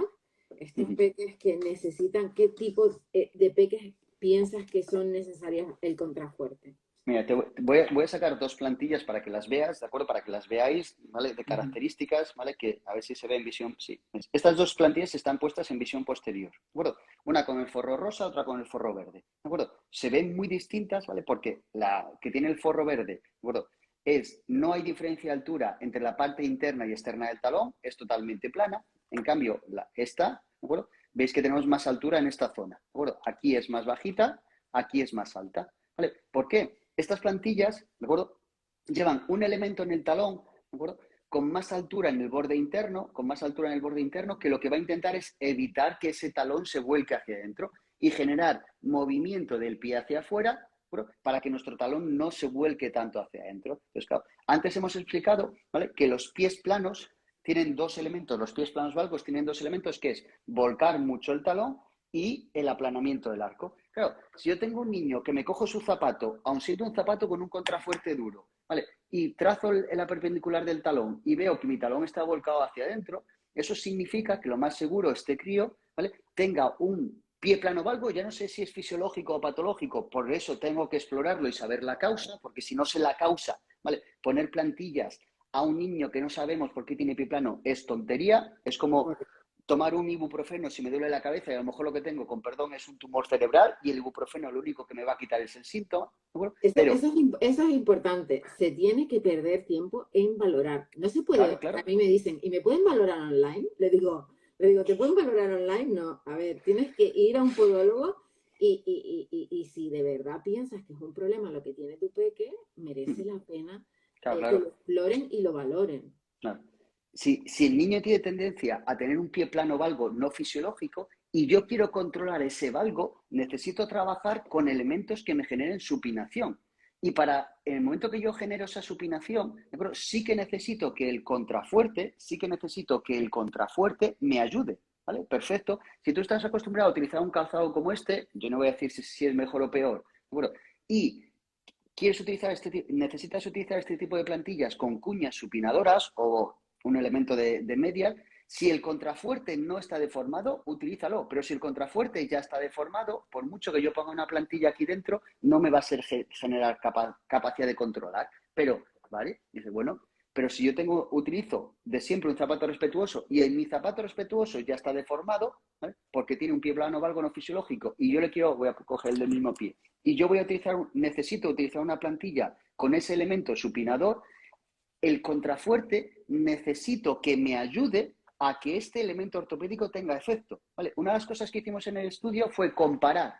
estos peques que necesitan, qué tipo de peques piensas que son necesarias el contrafuerte. Mira, voy a sacar dos plantillas para que las veas, ¿de acuerdo? Para que las veáis, ¿vale? De Ujú. características, ¿vale? Que a ver si se ve en visión. Sí. Estas dos plantillas están puestas en visión posterior, ¿de acuerdo? Una con el forro rosa, otra con el forro verde, ¿de acuerdo? Se ven muy distintas, ¿vale? Porque la que tiene el forro verde, ¿de acuerdo? No hay diferencia de altura entre la parte interna y externa del talón, es totalmente plana. En cambio, esta, ¿de acuerdo? Veis que tenemos más altura en esta zona, ¿de acuerdo? Aquí es más bajita, aquí es más alta, ¿vale? ¿Por qué? Estas plantillas, ¿de acuerdo? Llevan un elemento en el talón, ¿de acuerdo? Con más altura en el borde interno, con más altura en el borde interno, que lo que va a intentar es evitar que ese talón se vuelque hacia adentro y generar movimiento del pie hacia afuera, ¿de acuerdo? Para que nuestro talón no se vuelque tanto hacia adentro. Entonces, claro, antes hemos explicado, ¿vale? Que los pies planos tienen dos elementos, los pies planos valgos tienen dos elementos, que es volcar mucho el talón y el aplanamiento del arco. Claro, si yo tengo un niño que me cojo su zapato, aun siendo un zapato con un contrafuerte duro, ¿vale? Y trazo la perpendicular del talón y veo que mi talón está volcado hacia adentro, eso significa que lo más seguro este crío, ¿vale? Tenga un pie plano valgo, ya no sé si es fisiológico o patológico, por eso tengo que explorarlo y saber la causa, porque si no sé la causa, ¿vale? Poner plantillas a un niño que no sabemos por qué tiene pie plano es tontería, es como tomar un ibuprofeno si me duele la cabeza y a lo mejor lo que tengo, con perdón, es un tumor cerebral y el ibuprofeno lo único que me va a quitar es el síntoma, ¿no? Pero, Eso es importante. Se tiene que perder tiempo en valorar. No se claro, puede, a claro, mí me dicen, ¿y me pueden valorar online? Le digo, ¿te pueden valorar online? No. A ver, tienes que ir a un podólogo y si de verdad piensas que es un problema lo que tiene tu peque, merece la pena claro, que claro. lo exploren y lo valoren. Claro. Si el niño tiene tendencia a tener un pie plano valgo no fisiológico y yo quiero controlar ese valgo, necesito trabajar con elementos que me generen supinación. Y para el momento que yo genero esa supinación, ¿de acuerdo? Sí que necesito que el contrafuerte me ayude, ¿vale? Perfecto. Si tú estás acostumbrado a utilizar un calzado como este, yo no voy a decir si es mejor o peor, ¿de acuerdo? Y necesitas utilizar este tipo de plantillas con cuñas supinadoras o un elemento de media. Si el contrafuerte no está deformado, utilízalo. Pero si el contrafuerte ya está deformado, por mucho que yo ponga una plantilla aquí dentro, no me va a ser generar capacidad de controlar. Pero, ¿vale? Dice, bueno, pero si yo utilizo de siempre un zapato respetuoso y en mi zapato respetuoso ya está deformado, ¿vale? Porque tiene un pie plano o algo no fisiológico y yo voy a coger el del mismo pie y yo necesito utilizar una plantilla con ese elemento supinador, el contrafuerte necesito que me ayude a que este elemento ortopédico tenga efecto, ¿vale? Una de las cosas que hicimos en el estudio fue comparar,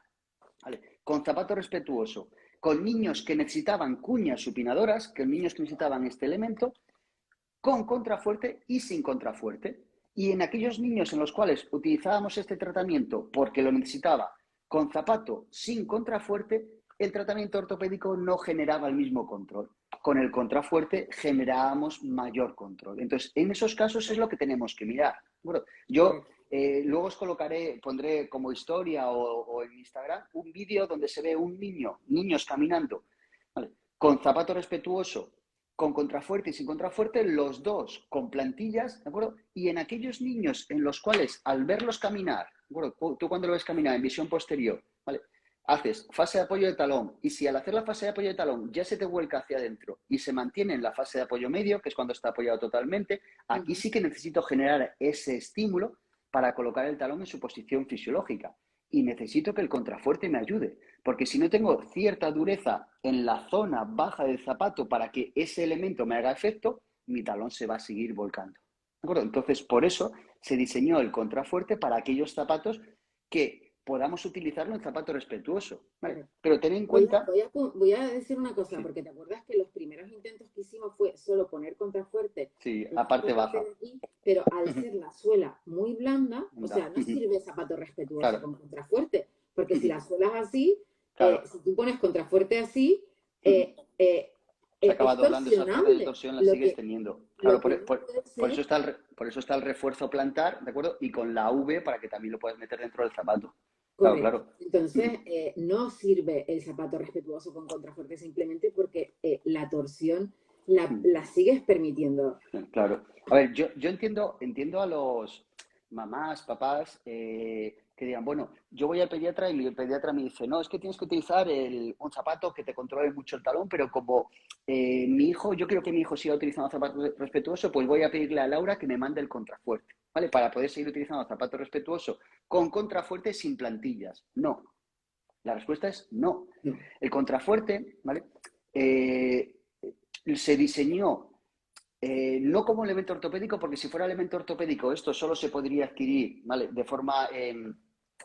¿vale? Con zapato respetuoso, con niños que necesitaban cuñas supinadoras, que niños que necesitaban este elemento, con contrafuerte y sin contrafuerte. Y en aquellos niños en los cuales utilizábamos este tratamiento porque lo necesitaba con zapato sin contrafuerte, el tratamiento ortopédico no generaba el mismo control. Con el contrafuerte generábamos mayor control. Entonces, en esos casos es lo que tenemos que mirar. Bueno, yo Correcto. luego os pondré como historia o en Instagram un vídeo donde se ve niños caminando, ¿vale? Con zapato respetuoso, con contrafuerte y sin contrafuerte, los dos con plantillas, ¿de acuerdo? Y en aquellos niños en los cuales al verlos caminar, ¿de acuerdo? Tú cuando lo ves caminar en visión posterior, ¿vale? Haces fase de apoyo de talón y si al hacer la fase de apoyo de talón ya se te vuelca hacia adentro y se mantiene en la fase de apoyo medio, que es cuando está apoyado totalmente, aquí Ujú. sí que necesito generar ese estímulo para colocar el talón en su posición fisiológica y necesito que el contrafuerte me ayude. Porque si no tengo cierta dureza en la zona baja del zapato para que ese elemento me haga efecto, mi talón se va a seguir volcando. ¿De acuerdo? Entonces, por eso se diseñó el contrafuerte para aquellos zapatos que podamos utilizarlo en zapato respetuoso, ¿vale? Pero ten en cuenta... Voy a decir una cosa, Sí, porque te acuerdas que los primeros intentos que hicimos fue solo poner contrafuerte sí, en a esta parte parte baja. de aquí, pero al ser la suela muy blanda, o sea, no sirve zapato respetuoso Claro, con contrafuerte, porque si la suela es así, claro. si tú pones contrafuerte así, Se acaba es doblando, esa fuerza de torsionable. torsión la sigues teniendo. Lo Claro, que no puede por eso ser. está por eso está el refuerzo plantar, ¿de acuerdo? Y con la V para que también lo puedas meter dentro del zapato. Claro, Correcto. claro. Entonces, no sirve el zapato respetuoso con contrafuerte simplemente porque la torsión la sigues permitiendo. Claro. A ver, yo entiendo a los mamás, papás, que digan, bueno, yo voy al pediatra y el pediatra me dice, no, es que tienes que utilizar un zapato que te controle mucho el talón, pero como mi hijo, yo quiero que mi hijo siga utilizando zapato respetuoso, pues voy a pedirle a Laura que me mande el contrafuerte, ¿vale? Para poder seguir utilizando zapato respetuoso con contrafuerte sin plantillas. No. La respuesta es no. No, El contrafuerte, ¿vale? Eh, se diseñó no como elemento ortopédico, porque si fuera elemento ortopédico, esto solo se podría adquirir, ¿vale? De forma en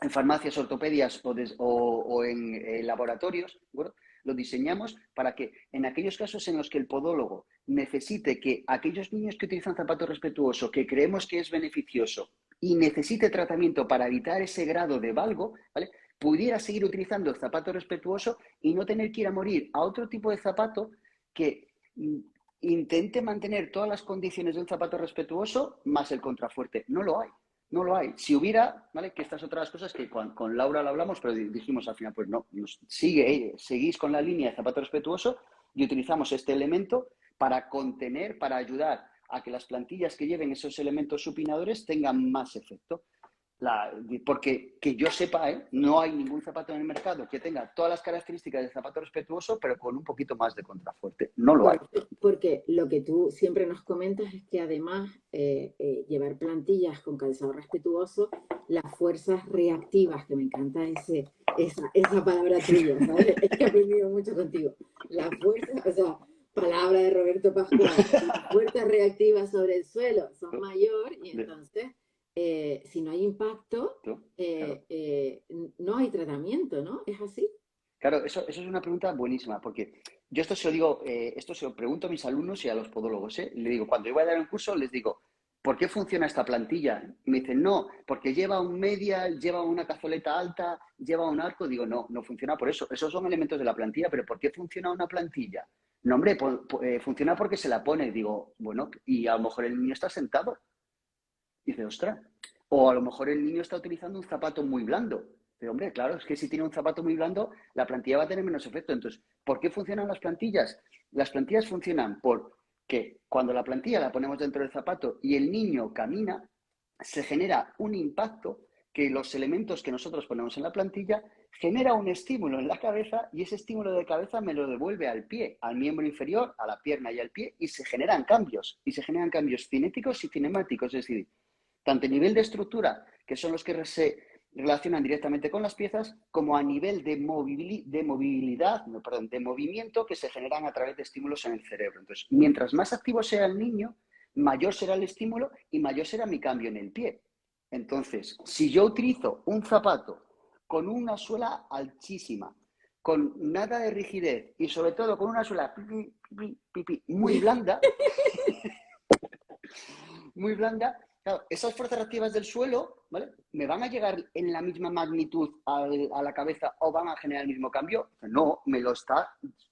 farmacias ortopedias o en laboratorios, ¿bueno? Lo diseñamos para que en aquellos casos en los que el podólogo necesite que aquellos niños que utilizan zapato respetuoso, que creemos que es beneficioso y necesite tratamiento para evitar ese grado de valgo, ¿vale? Pudiera seguir utilizando el zapato respetuoso y no tener que ir a morir a otro tipo de zapato que intente mantener todas las condiciones de un zapato respetuoso más el contrafuerte. No lo hay, no lo hay. Si hubiera, ¿vale? Que estas otras cosas que con Laura lo hablamos, pero dijimos al final, pues no, seguís con la línea de zapato respetuoso y utilizamos este elemento para contener, para ayudar a que las plantillas que lleven esos elementos supinadores tengan más efecto. Porque que yo sepa, no hay ningún zapato en el mercado que tenga todas las características del zapato respetuoso, pero con un poquito más de contrafuerte. No lo hay. correcto, porque lo que tú siempre nos comentas es que además llevar plantillas con calzado respetuoso, las fuerzas reactivas, que me encanta esa palabra tuya, ¿sabes? Es que he aprendido mucho contigo. La fuerza, o sea, palabra de Roberto Pascual, las fuerzas reactivas sobre el suelo son mayor y entonces, si no hay impacto, Claro. no hay tratamiento, ¿no? ¿Es así? Claro, eso es una pregunta buenísima, porque yo esto se lo digo, esto se lo pregunto a mis alumnos y a los podólogos, ¿eh? Le digo, cuando yo voy a dar un curso, les digo, ¿por qué funciona esta plantilla? Y me dicen, no, porque lleva un medial, lleva una cazoleta alta, lleva un arco. Digo, no, no funciona por eso. Esos son elementos de la plantilla, pero ¿por qué funciona una plantilla? No, hombre, funciona porque se la pone. Digo, bueno, y a lo mejor el niño está sentado. Dice, ostras. O a lo mejor el niño está utilizando un zapato muy blando. Pero hombre, claro, es que si tiene un zapato muy blando, la plantilla va a tener menos efecto. Entonces, ¿por qué funcionan las plantillas? Las plantillas funcionan porque cuando la plantilla la ponemos dentro del zapato y el niño camina, se genera un impacto que los elementos que nosotros ponemos en la plantilla genera un estímulo en la cabeza y ese estímulo de cabeza me lo devuelve al pie, al miembro inferior, a la pierna y al pie y se generan cambios. Y se generan cambios cinéticos y cinemáticos. Es decir, tanto a nivel de estructura, que son los que se relacionan directamente con las piezas, como a nivel de movilidad, no, perdón, de movimiento que se generan a través de estímulos en el cerebro. Entonces, mientras más activo sea el niño, mayor será el estímulo y mayor será mi cambio en el pie. Entonces, si yo utilizo un zapato con una suela altísima, con nada de rigidez y sobre todo con una suela muy blanda, muy blanda, claro, esas fuerzas reactivas del suelo, ¿vale? ¿Me van a llegar en la misma magnitud a la cabeza o van a generar el mismo cambio? No, me lo está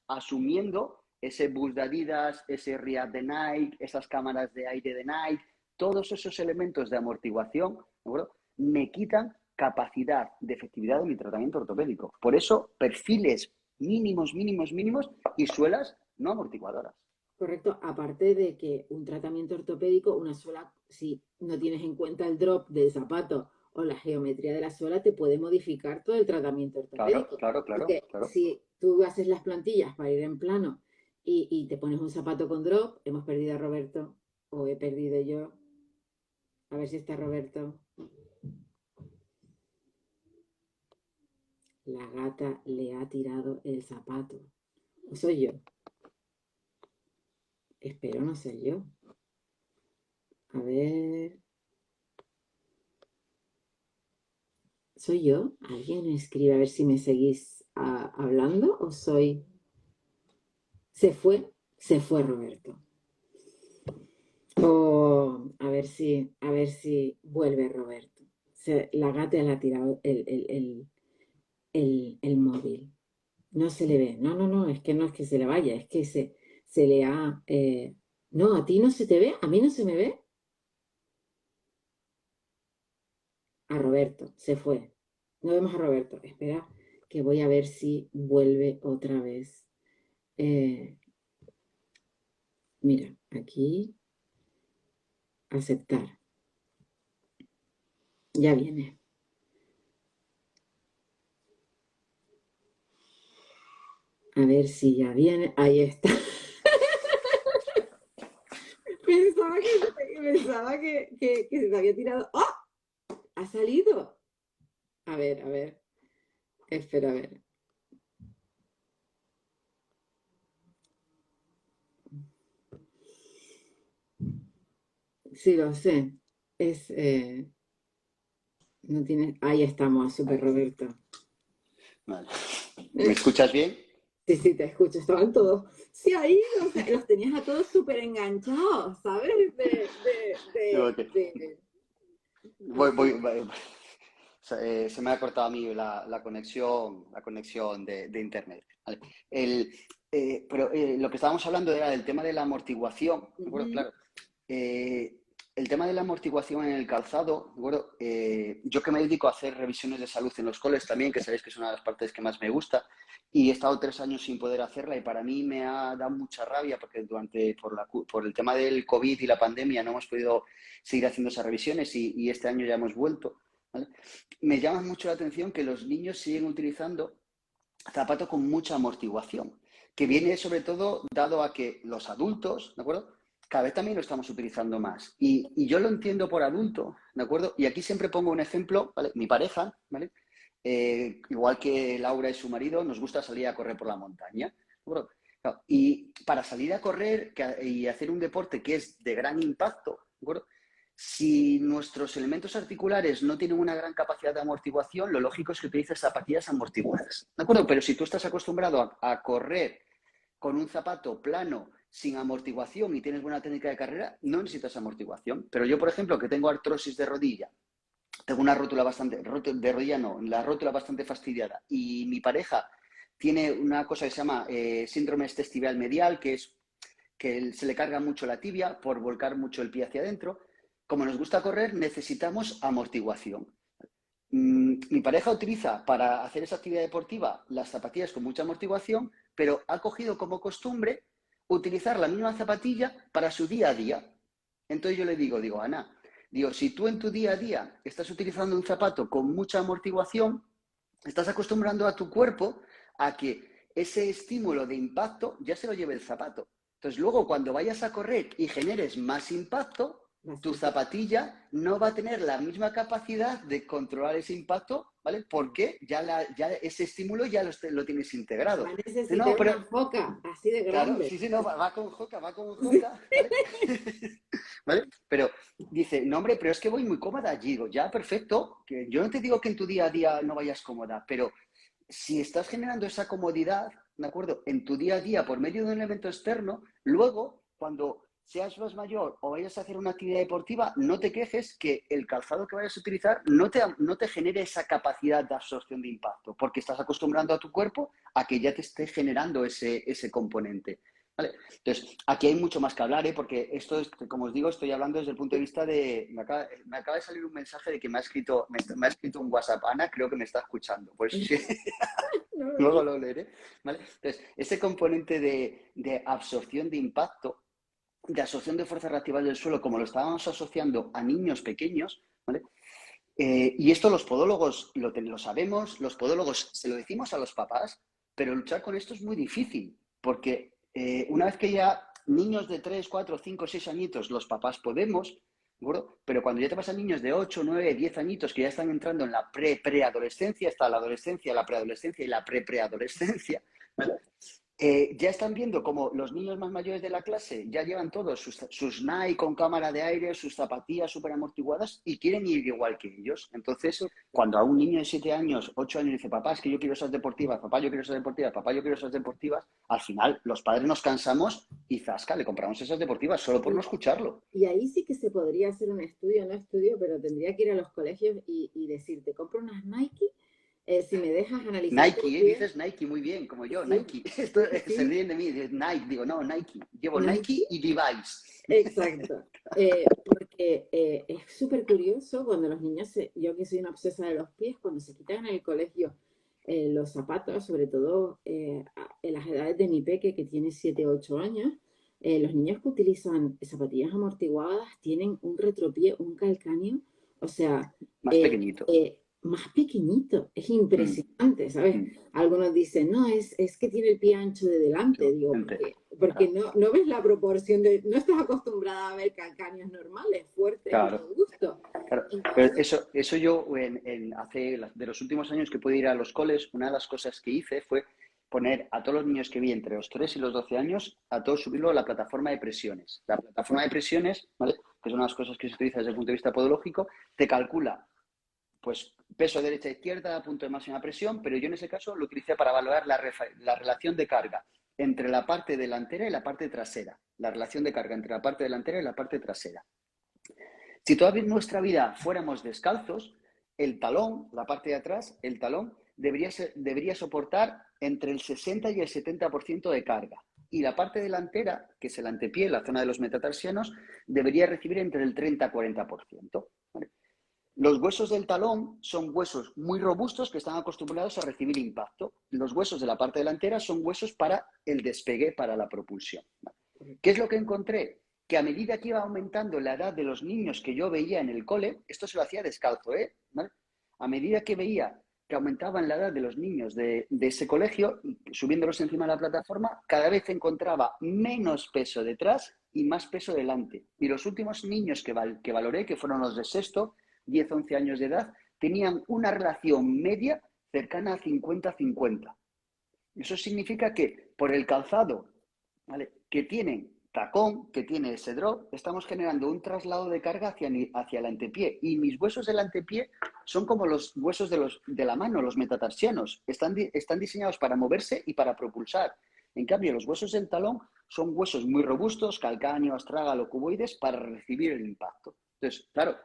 asumiendo ese bus de Adidas, ese React de Nike, esas cámaras de aire de Nike, todos esos elementos de amortiguación, ¿de acuerdo? Me quitan capacidad de efectividad de mi tratamiento ortopédico. Por eso, perfiles mínimos, mínimos, mínimos y suelas no amortiguadoras. Correcto, aparte de que un tratamiento ortopédico, una suela, si no tienes en cuenta el drop del zapato o la geometría de la suela, te puede modificar todo el tratamiento Claro, ortopédico. claro, claro, Porque claro. si tú haces las plantillas para ir en plano y te pones un zapato con drop, hemos perdido a Roberto, o he perdido yo. A ver si está Roberto. La gata le ha tirado el zapato. ¿O soy yo? Espero no ser yo. A ver. ¿Soy yo? ¿Alguien escribe a ver si me seguís hablando o soy... Se fue Roberto. O a ver si vuelve Roberto. La gata le ha tirado el móvil. No se le ve. No, no, no, es que no es que se le vaya, es que se le ha... No, a ti no se te ve, a mí no se me ve. A Roberto, se fue. No vemos a Roberto. Espera, que voy a ver si vuelve otra vez. Eh, Mira, aquí, aceptar. Ya viene. A ver si ya viene. Ahí está. Pensaba que se te había tirado. ¡Oh! Ha salido. A ver, a ver. Espera, a ver. Sí, lo sé. Es, no tiene. Ahí estamos, Super Roberto. Vale. ¿Me escuchas bien? Sí, sí, te escucho. Estaban todos. Sí, ahí, o sea, los tenías a todos súper enganchados, ¿sabes? Ok. No sé. Se me ha cortado a mí la conexión de internet. Vale. Lo que estábamos hablando era del tema de la amortiguación, ¿de acuerdo? Ujú. Claro. El tema de la amortiguación en el calzado, ¿de acuerdo? Yo que me dedico a hacer revisiones de salud en los coles también, que sabéis que es una de las partes que más me gusta, y he estado 3 años sin poder hacerla y para mí me ha dado mucha rabia porque por el tema del COVID y la pandemia no hemos podido seguir haciendo esas revisiones y este año ya hemos vuelto, ¿vale? Me llama mucho la atención que los niños siguen utilizando zapatos con mucha amortiguación, que viene sobre todo dado a que los adultos, ¿de acuerdo? Cada vez también lo estamos utilizando más. Y yo lo entiendo por adulto, ¿de acuerdo? Y aquí siempre pongo un ejemplo, ¿vale? Mi pareja, ¿vale? Igual que Laura y su marido, nos gusta salir a correr por la montaña, ¿de acuerdo? Claro, y para salir a correr y hacer un deporte que es de gran impacto, ¿de acuerdo? Si nuestros elementos articulares no tienen una gran capacidad de amortiguación, lo lógico es que utilices zapatillas amortiguadas. ¿De acuerdo? Pero si tú estás acostumbrado a correr con un zapato plano, sin amortiguación y tienes buena técnica de carrera, no necesitas amortiguación. Pero yo, por ejemplo, que tengo artrosis de rodilla, tengo una rótula bastante, de rodilla no, la rótula bastante fastidiada y mi pareja tiene una cosa que se llama síndrome testibial medial, que es que se le carga mucho la tibia por volcar mucho el pie hacia adentro. Como nos gusta correr, necesitamos amortiguación. Mi pareja utiliza para hacer esa actividad deportiva las zapatillas con mucha amortiguación, pero ha cogido como costumbre utilizar la misma zapatilla para su día a día. Entonces yo le digo, Ana, digo, si tú en tu día a día estás utilizando un zapato con mucha amortiguación, estás acostumbrando a tu cuerpo a que ese estímulo de impacto ya se lo lleve el zapato. Entonces, luego cuando vayas a correr y generes más impacto, tu zapatilla no va a tener la misma capacidad de controlar ese impacto, ¿vale? Porque ya ese estímulo ya lo tienes integrado. Va a No, necesitar pero una foca así de claro, grande. sí, sí, no, va con joca, Sí. ¿vale? ¿Vale? Pero dice, no, hombre, pero es que voy muy cómoda allí. Digo, ya, perfecto, que yo no te digo que en tu día a día no vayas cómoda, pero si estás generando esa comodidad, ¿de acuerdo? En tu día a día por medio de un elemento externo, luego, cuando seas más mayor o vayas a hacer una actividad deportiva, no te quejes que el calzado que vayas a utilizar no te genere esa capacidad de absorción de impacto, porque estás acostumbrando a tu cuerpo a que ya te esté generando ese componente. ¿Vale? Entonces, aquí hay mucho más que hablar, ¿eh? Porque esto es, como os digo, estoy hablando desde el punto de vista de... Me acaba de salir un mensaje de que me ha escrito un WhatsApp. Ana, creo que me está escuchando. Pues sí, No lo luego vi. lo leeré. ¿Vale? Entonces, ese componente de absorción de impacto, de absorción de fuerza reactiva del suelo, como lo estábamos asociando a niños pequeños, ¿vale? Y esto los podólogos lo sabemos, los podólogos se lo decimos a los papás, pero luchar con esto es muy difícil, porque una vez que ya niños de 3 4 5 6 añitos, los papás podemos, ¿de acuerdo? Pero cuando ya te pasan niños de 8 9 10 añitos que ya están entrando en la preadolescencia, está la adolescencia, la preadolescencia y la preadolescencia, ¿vale? Ya están viendo como los niños más mayores de la clase ya llevan todos sus Nike con cámara de aire, sus zapatillas súper amortiguadas y quieren ir igual que ellos. Entonces, cuando a un niño de 7 años, 8 años dice, papá, es que yo quiero esas deportivas, papá, yo quiero esas deportivas, papá, yo quiero esas deportivas, al final los padres nos cansamos y zasca, le compramos esas deportivas solo por no escucharlo. Y ahí sí que se podría hacer un estudio, no estudio, pero tendría que ir a los colegios y decir, te compro unas Nike, si me dejas analizarte el Nike, pie. dices Nike, muy bien, como yo, Sí, Nike. Esto, sí, se sí, ríen de mí, de Nike, digo, no, Nike. Llevo Nike, Nike y Device. exacto. Porque es súper curioso cuando los niños, yo que soy una obsesa de los pies, cuando se quitan en el colegio los zapatos, sobre todo en las edades de mi peque, que tiene 7 8 años, los niños que utilizan zapatillas amortiguadas tienen un retropié, un calcáneo, o sea, Más pequeñito. más pequeñito. Es Mm, impresionante, ¿sabes? mm. Algunos dicen, no, es que tiene el pie ancho de delante, digo, porque Claro, no ves la proporción de, no estás acostumbrada a ver calcáneos normales, fuertes y claro, robustos. claro. Pero Entonces, eso yo, hace de los últimos años que pude ir a los coles, una de las cosas que hice fue poner a todos los niños que vi entre los 3 y los 12 años, a todos subirlo a la plataforma de presiones. La plataforma de presiones, ¿vale? Que es una de las cosas que se utiliza desde el punto de vista podológico, te calcula pues peso derecha e izquierda, punto de máxima presión, pero yo en ese caso lo utilicé para valorar la relación de carga entre la parte delantera y la parte trasera. La relación de carga entre la parte delantera y la parte trasera. Si todavía en nuestra vida fuéramos descalzos, el talón, la parte de atrás, el talón, debería soportar entre el 60 y el 70% de carga. Y la parte delantera, que es el antepié, la zona de los metatarsianos, debería recibir entre el 30 y 40%. ¿Vale? Los huesos del talón son huesos muy robustos que están acostumbrados a recibir impacto. Los huesos de la parte delantera son huesos para el despegue, para la propulsión. ¿Qué es lo que encontré? Que a medida que iba aumentando la edad de los niños que yo veía en el cole, esto se lo hacía descalzo, ¿eh? ¿Vale? A medida que veía que aumentaban la edad de los niños de ese colegio, subiéndolos encima de la plataforma, cada vez encontraba menos peso detrás y más peso delante. Y los últimos niños que valoré, que fueron los de sexto, 10, 11 años de edad, tenían una relación media cercana a 50-50. Eso significa que por el calzado, ¿vale?, que tienen tacón, que tiene ese drop, estamos generando un traslado de carga hacia el antepié. Y mis huesos del antepié son como los huesos de la mano, los metatarsianos. Están diseñados para moverse y para propulsar. En cambio, los huesos del talón son huesos muy robustos, calcáneo, astrágalo, cuboides, para recibir el impacto. Entonces, claro,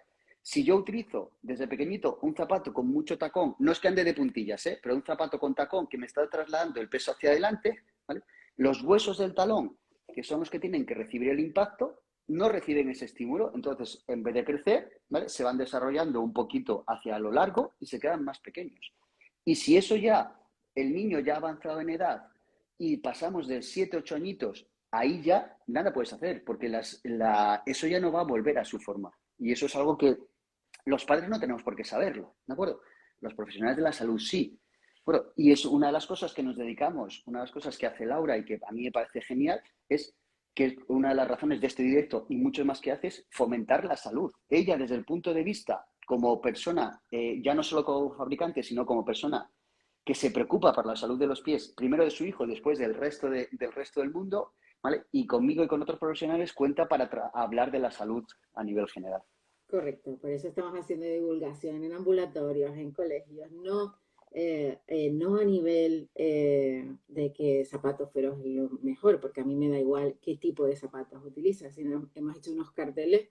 si yo utilizo desde pequeñito un zapato con mucho tacón, no es que ande de puntillas, pero un zapato con tacón que me está trasladando el peso hacia adelante, ¿vale?, los huesos del talón, que son los que tienen que recibir el impacto, no reciben ese estímulo. Entonces, en vez de crecer, ¿vale?, se van desarrollando un poquito hacia lo largo y se quedan más pequeños. Y si eso ya, el niño ya ha avanzado en edad y pasamos de 7 8 añitos, ahí ya nada puedes hacer, porque eso ya no va a volver a su forma. Y eso es algo que los padres no tenemos por qué saberlo, ¿de acuerdo? Los profesionales de la salud sí. Bueno, y es una de las cosas que nos dedicamos, una de las cosas que hace Laura y que a mí me parece genial, es que una de las razones de este directo y mucho más que hace es fomentar la salud. Ella, desde el punto de vista como persona, ya no solo como fabricante, sino como persona que se preocupa por la salud de los pies, primero de su hijo, después del resto del mundo, ¿vale? Y conmigo y con otros profesionales cuenta para hablar de la salud a nivel general. correcto, por eso estamos haciendo divulgación en ambulatorios, en colegios, no a nivel de que zapatos feroz es lo mejor, porque a mí me da igual qué tipo de zapatos utilizas, sino hemos hecho unos carteles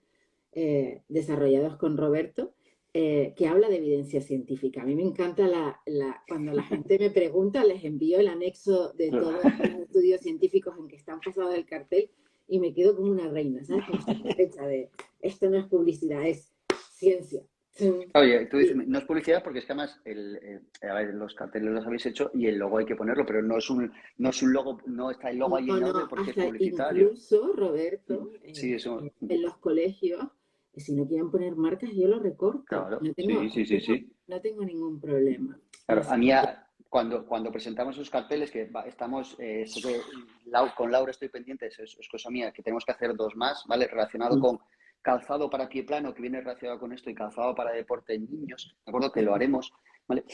desarrollados con Roberto que habla de evidencia científica. A mí me encanta cuando la gente me pregunta, les envío el anexo de todos los estudios científicos en que están pasados el cartel y me quedo como una reina, ¿sabes? Como satisfecha de esto no es publicidad, es ciencia. Oye, tú dices, no es publicidad porque es que además a ver, los carteles los habéis hecho y el logo hay que ponerlo, pero no es un logo, no está el logo ahí No, enorme no, porque es hasta publicitario. incluso, Roberto, Sí, eso, en los colegios, si no quieren poner marcas, yo lo recorto. claro, sí, sí, sí, sí. No tengo ningún problema. Claro, a Así mí, que, cuando presentamos esos carteles, que estamos, sé que con Laura estoy pendiente, es cosa mía, que tenemos que hacer dos más, ¿vale? Relacionado con calzado para pie plano, que viene relacionado con esto, y calzado para deporte en niños, ¿de acuerdo? Que lo haremos, ¿vale?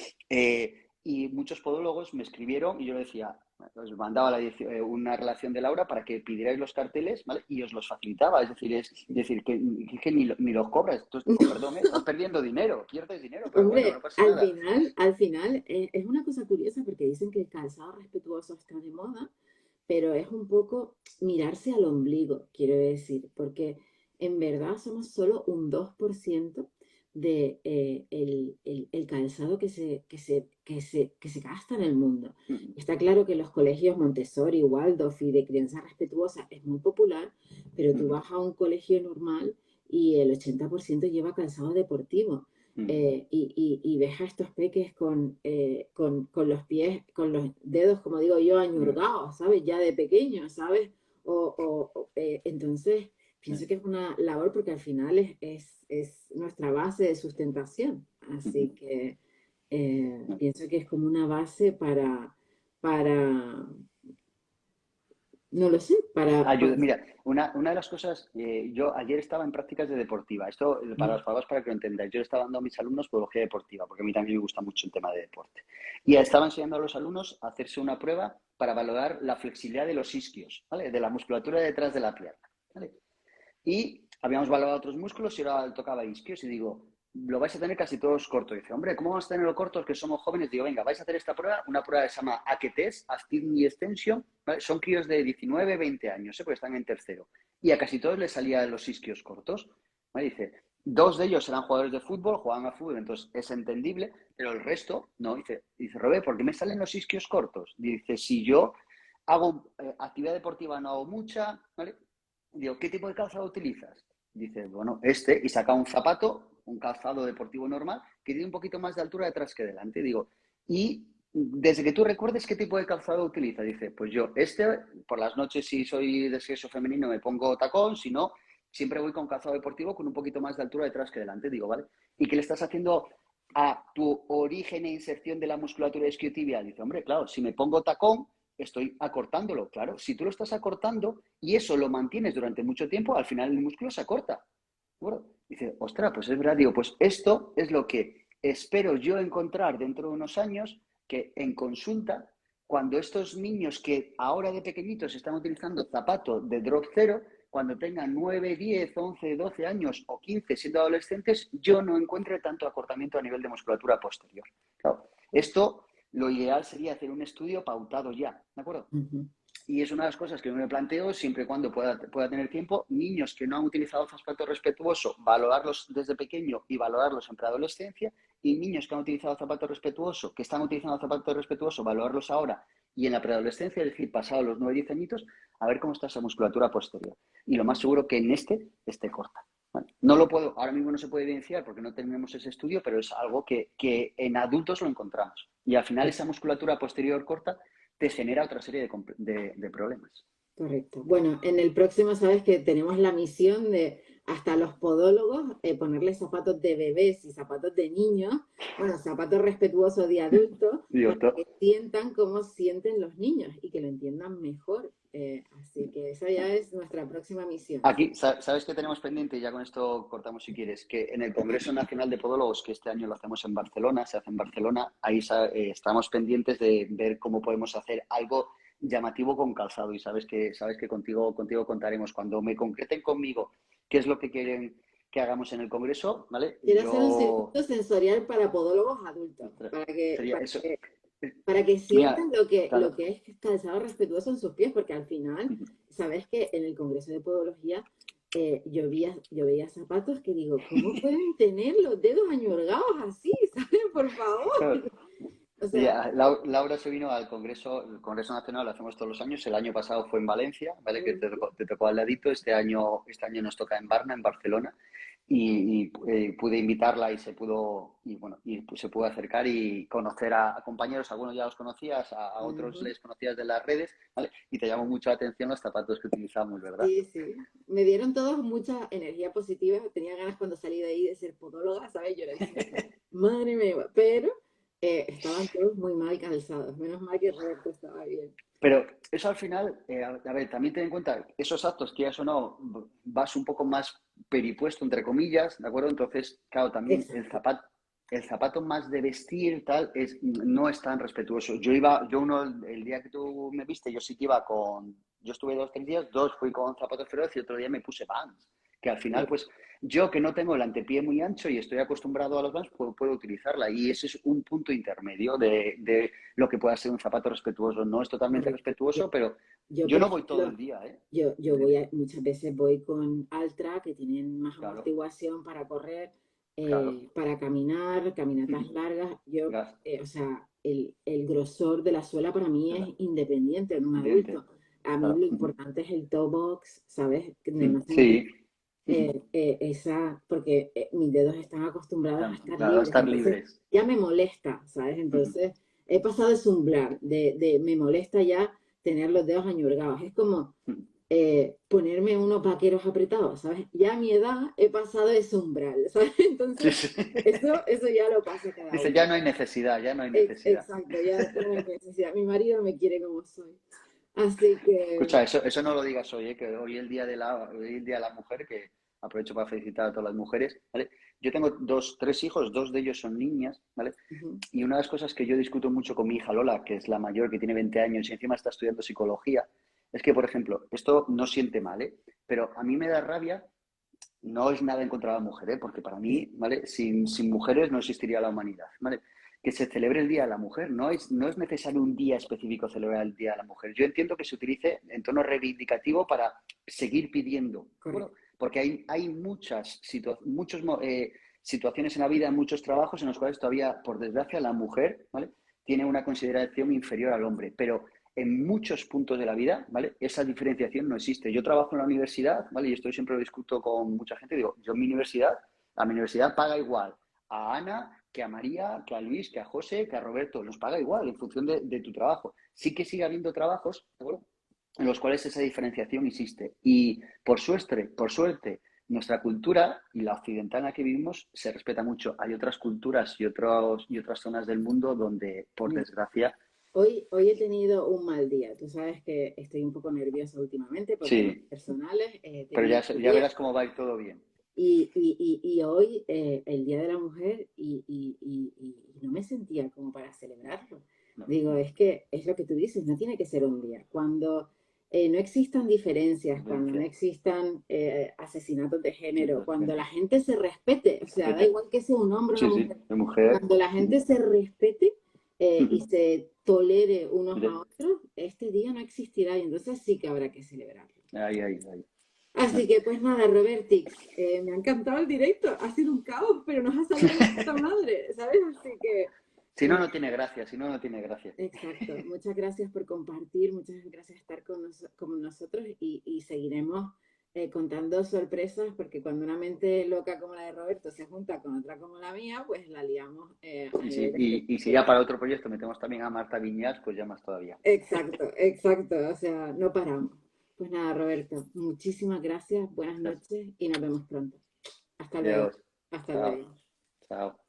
Y muchos podólogos me escribieron y yo le decía, Os mandaba una relación de Laura para que pidierais los carteles, ¿vale? Y os los facilitaba. Es decir que ni los cobras. Entonces digo, perdón, estás perdiendo dinero, pierdes dinero, pero bueno, no Hombre, pasa nada. al final es una cosa curiosa porque dicen que el calzado respetuoso está de moda, pero es un poco mirarse al ombligo, quiero decir, porque en verdad somos solo un 2% de el calzado que se gasta en el mundo. Está claro que los colegios Montessori, Waldorf y de crianza respetuosa es muy popular, pero tú vas a un colegio normal y el 80% lleva calzado deportivo. Y ves a estos peques con los pies, con los dedos, como digo yo, añurgados, ¿sabes? Ya de pequeños, ¿sabes? Entonces, pienso que es una labor porque al final es nuestra base de sustentación. Así que pienso que es como una base para no lo sé, Mira, una de las cosas, yo ayer estaba en prácticas de deportiva. Esto, para los pagos, para que lo entendáis, yo estaba dando a mis alumnos pedagogía deportiva, porque a mí también me gusta mucho el tema de deporte. Y estaba enseñando a los alumnos a hacerse una prueba para valorar la flexibilidad de los isquios, ¿vale? De la musculatura detrás de la pierna, ¿vale? Y habíamos valorado otros músculos y ahora tocaba isquios y digo, lo vais a tener casi todos cortos. Y dice, hombre, ¿cómo vamos a tenerlo cortos que somos jóvenes? Digo, venga, vais a hacer esta prueba, una prueba que se llama AKTS, Active Extension, ¿vale? Son críos de 19, 20 años, porque están en tercero. Y a casi todos les salían los isquios cortos. ¿Vale? Dice, dos de ellos eran jugadores de fútbol, jugaban a fútbol, entonces es entendible, pero el resto no. Dice Robert, ¿por qué me salen los isquios cortos? Dice, si yo hago actividad deportiva, no hago mucha, ¿vale? Digo, ¿qué tipo de calzado utilizas? Dice, bueno, y saca un zapato, un calzado deportivo normal, que tiene un poquito más de altura detrás que delante. Digo, y desde que tú recuerdes qué tipo de calzado utiliza, dice, pues yo, por las noches, si soy de sexo femenino, me pongo tacón, si no, siempre voy con calzado deportivo con un poquito más de altura detrás que delante. Digo, ¿vale? ¿Y qué le estás haciendo a tu origen e inserción de la musculatura isquiotibial? Dice, hombre, claro, si me pongo tacón, estoy acortándolo, claro. Si tú lo estás acortando y eso lo mantienes durante mucho tiempo, al final el músculo se acorta. Bueno, dice, ostras, pues es verdad. Digo, pues esto es lo que espero yo encontrar dentro de unos años, que en consulta, cuando estos niños que ahora de pequeñitos están utilizando zapatos de drop cero, cuando tengan 9, 10, 11, 12 años o 15 siendo adolescentes, yo no encuentre tanto acortamiento a nivel de musculatura posterior. Claro, esto lo ideal sería hacer un estudio pautado ya, ¿de acuerdo? Y es una de las cosas que yo me planteo siempre y cuando pueda tener tiempo. Niños que no han utilizado zapato respetuoso, valorarlos desde pequeño y valorarlos en preadolescencia. Y niños que han utilizado zapato respetuoso, que están utilizando zapato respetuoso, valorarlos ahora y en la preadolescencia, es decir, pasados los 9-10 añitos, a ver cómo está esa musculatura posterior. Y lo más seguro que en esté corta. Bueno, no lo puedo, ahora mismo no se puede evidenciar porque no tenemos ese estudio, pero es algo que en adultos lo encontramos. Y al final esa musculatura posterior corta te genera otra serie de problemas. Correcto. Bueno, en el próximo sabes que tenemos la misión de hasta los podólogos ponerle zapatos de bebés y zapatos de niños, bueno, zapatos respetuosos de adultos, para que sientan cómo sienten los niños y que lo entiendan mejor. Así que esa ya es nuestra próxima misión. Aquí, ¿sabes qué tenemos pendiente? Y ya con esto cortamos si quieres, que en el Congreso Nacional de Podólogos, que este año lo hacemos en Barcelona, se hace en Barcelona, ahí estamos pendientes de ver cómo podemos hacer algo llamativo con calzado. Y sabes que contigo contaremos. Cuando me concreten conmigo qué es lo que quieren que hagamos en el Congreso, ¿vale? Quiero hacer un circuito sensorial para podólogos adultos, para que sientan lo que es calzado respetuoso en sus pies, porque al final, sabes que en el Congreso de Podología yo veía zapatos que digo, ¿cómo pueden tener los dedos añurgados así? ¿Saben? Por favor. O sea, Laura se vino al Congreso, el Congreso Nacional lo hacemos todos los años. El año pasado fue en Valencia, ¿vale? Que te tocó al ladito. Este año nos toca en Varna, en Barcelona. Y pude invitarla y se pudo acercar y conocer a compañeros. Algunos ya los conocías, a otros les conocías de las redes, ¿vale? Y te llamó mucho la atención los zapatos que utilizamos, ¿verdad? Sí, sí. Me dieron todos mucha energía positiva. Tenía ganas cuando salí de ahí de ser podóloga, ¿sabes? Yo decía, madre mía, pero estaban todos muy mal calzados. Menos mal que Roberto estaba bien. Pero eso al final, a ver, también ten en cuenta, esos actos, que ya o no, vas un poco más peripuesto, entre comillas, ¿de acuerdo? Entonces, claro, también Exacto. el zapato más de vestir, tal, no es tan respetuoso. El día que tú me viste, yo sí que iba yo estuve 2, 3 días, fui con zapatos feroz y otro día me puse Vans, que al final, pues, yo que no tengo el antepié muy ancho y estoy acostumbrado a los Vans, puedo utilizarla. Y ese es un punto intermedio de lo que pueda ser un zapato respetuoso. No es totalmente Correcto. respetuoso, pero Yo, yo por no voy todo ejemplo, el día, ¿eh? yo muchas veces voy con Altra, que tienen más Claro, amortiguación para correr, claro. para caminar, caminatas largas. Gas, O sea, el grosor de la suela para mí es independiente en un diente, adulto. A mí claro. lo importante es el toe box, ¿sabes? De no sentir Sí. porque mis dedos están acostumbrados a estar Claro, libres, estar entonces libres. ya me molesta, ¿sabes? Entonces he pasado ese umbral me molesta ya tener los dedos añurgados. Es como ponerme unos vaqueros apretados, ¿sabes? Ya a mi edad he pasado ese umbral, ¿sabes? Sí, Entonces sí. eso ya lo pasa cada Dice, ya uno. no hay necesidad, ya no hay necesidad. Exacto, ya no hay necesidad. Mi marido me quiere como soy. Así que, Escucha, eso no lo digas hoy, que hoy es el día de la mujer, que aprovecho para felicitar a todas las mujeres, ¿vale? Yo tengo tres hijos, dos de ellos son niñas, ¿vale? ujú, Y una de las cosas que yo discuto mucho con mi hija Lola, que es la mayor, que tiene 20 años y encima está estudiando psicología, es que, por ejemplo, esto no siente mal, ¿eh? Pero a mí me da rabia. No es nada en contra de la mujer, ¿eh? Porque para mí, ¿vale? Sin mujeres no existiría la humanidad, ¿vale? Que se celebre el Día de la Mujer. No es necesario un día específico celebrar el Día de la Mujer. Yo entiendo que se utilice en tono reivindicativo para seguir pidiendo. Bueno, correcto. porque hay muchas situaciones en la vida, muchos trabajos en los cuales todavía, por desgracia, la mujer, ¿vale? Tiene una consideración inferior al hombre. Pero en muchos puntos de la vida, ¿vale? Esa diferenciación no existe. Yo trabajo en la universidad, ¿vale? Y esto siempre lo discuto con mucha gente. Digo, yo en mi universidad paga igual a Ana que a María, que a Luis, que a José, que a Roberto. Nos paga igual en función de tu trabajo. Sí que sigue habiendo trabajos, ¿de acuerdo?, en los cuales esa diferenciación existe. Y por suerte, nuestra cultura y la occidental en la que vivimos se respeta mucho. Hay otras culturas y otras zonas del mundo donde, por Mira, desgracia, hoy he tenido un mal día. Tú sabes que estoy un poco nerviosa últimamente por temas sí, personales. He pero tenido un mal ya día verás cómo va a ir todo bien. y hoy, el Día de la Mujer, y no me sentía como para celebrarlo. No, Digo, es que es lo que tú dices, no tiene que ser un día. Cuando no existan diferencias, cuando no violencia, existan asesinatos de género, cuando la situaciones, gente se respete, o sea, da respete. igual que sea un hombre o una Sí, mujer, sí, de mujer. cuando la gente se respete y se tolere unos a Mire, otros, este día no existirá y entonces sí que habrá que celebrarlo. ahí, ahí, ahí. Así que pues nada, Robertix, me ha encantado el directo, ha sido un caos, pero nos ha salido de puta madre, ¿sabes? Así que, Si no, no tiene gracia, si no, no tiene gracia. exacto, muchas gracias por compartir, muchas gracias por estar con nosotros y seguiremos contando sorpresas porque cuando una mente loca como la de Roberto se junta con otra como la mía, pues la liamos a Y nivel si, de y si ya espectáculo. para otro proyecto metemos también a Marta Viñas, pues ya más todavía. Exacto, exacto, o sea, no paramos. Pues nada, Roberto, muchísimas gracias, buenas Gracias. noches y nos vemos pronto. Hasta luego. Adiós. Hasta Chao. luego. Chao.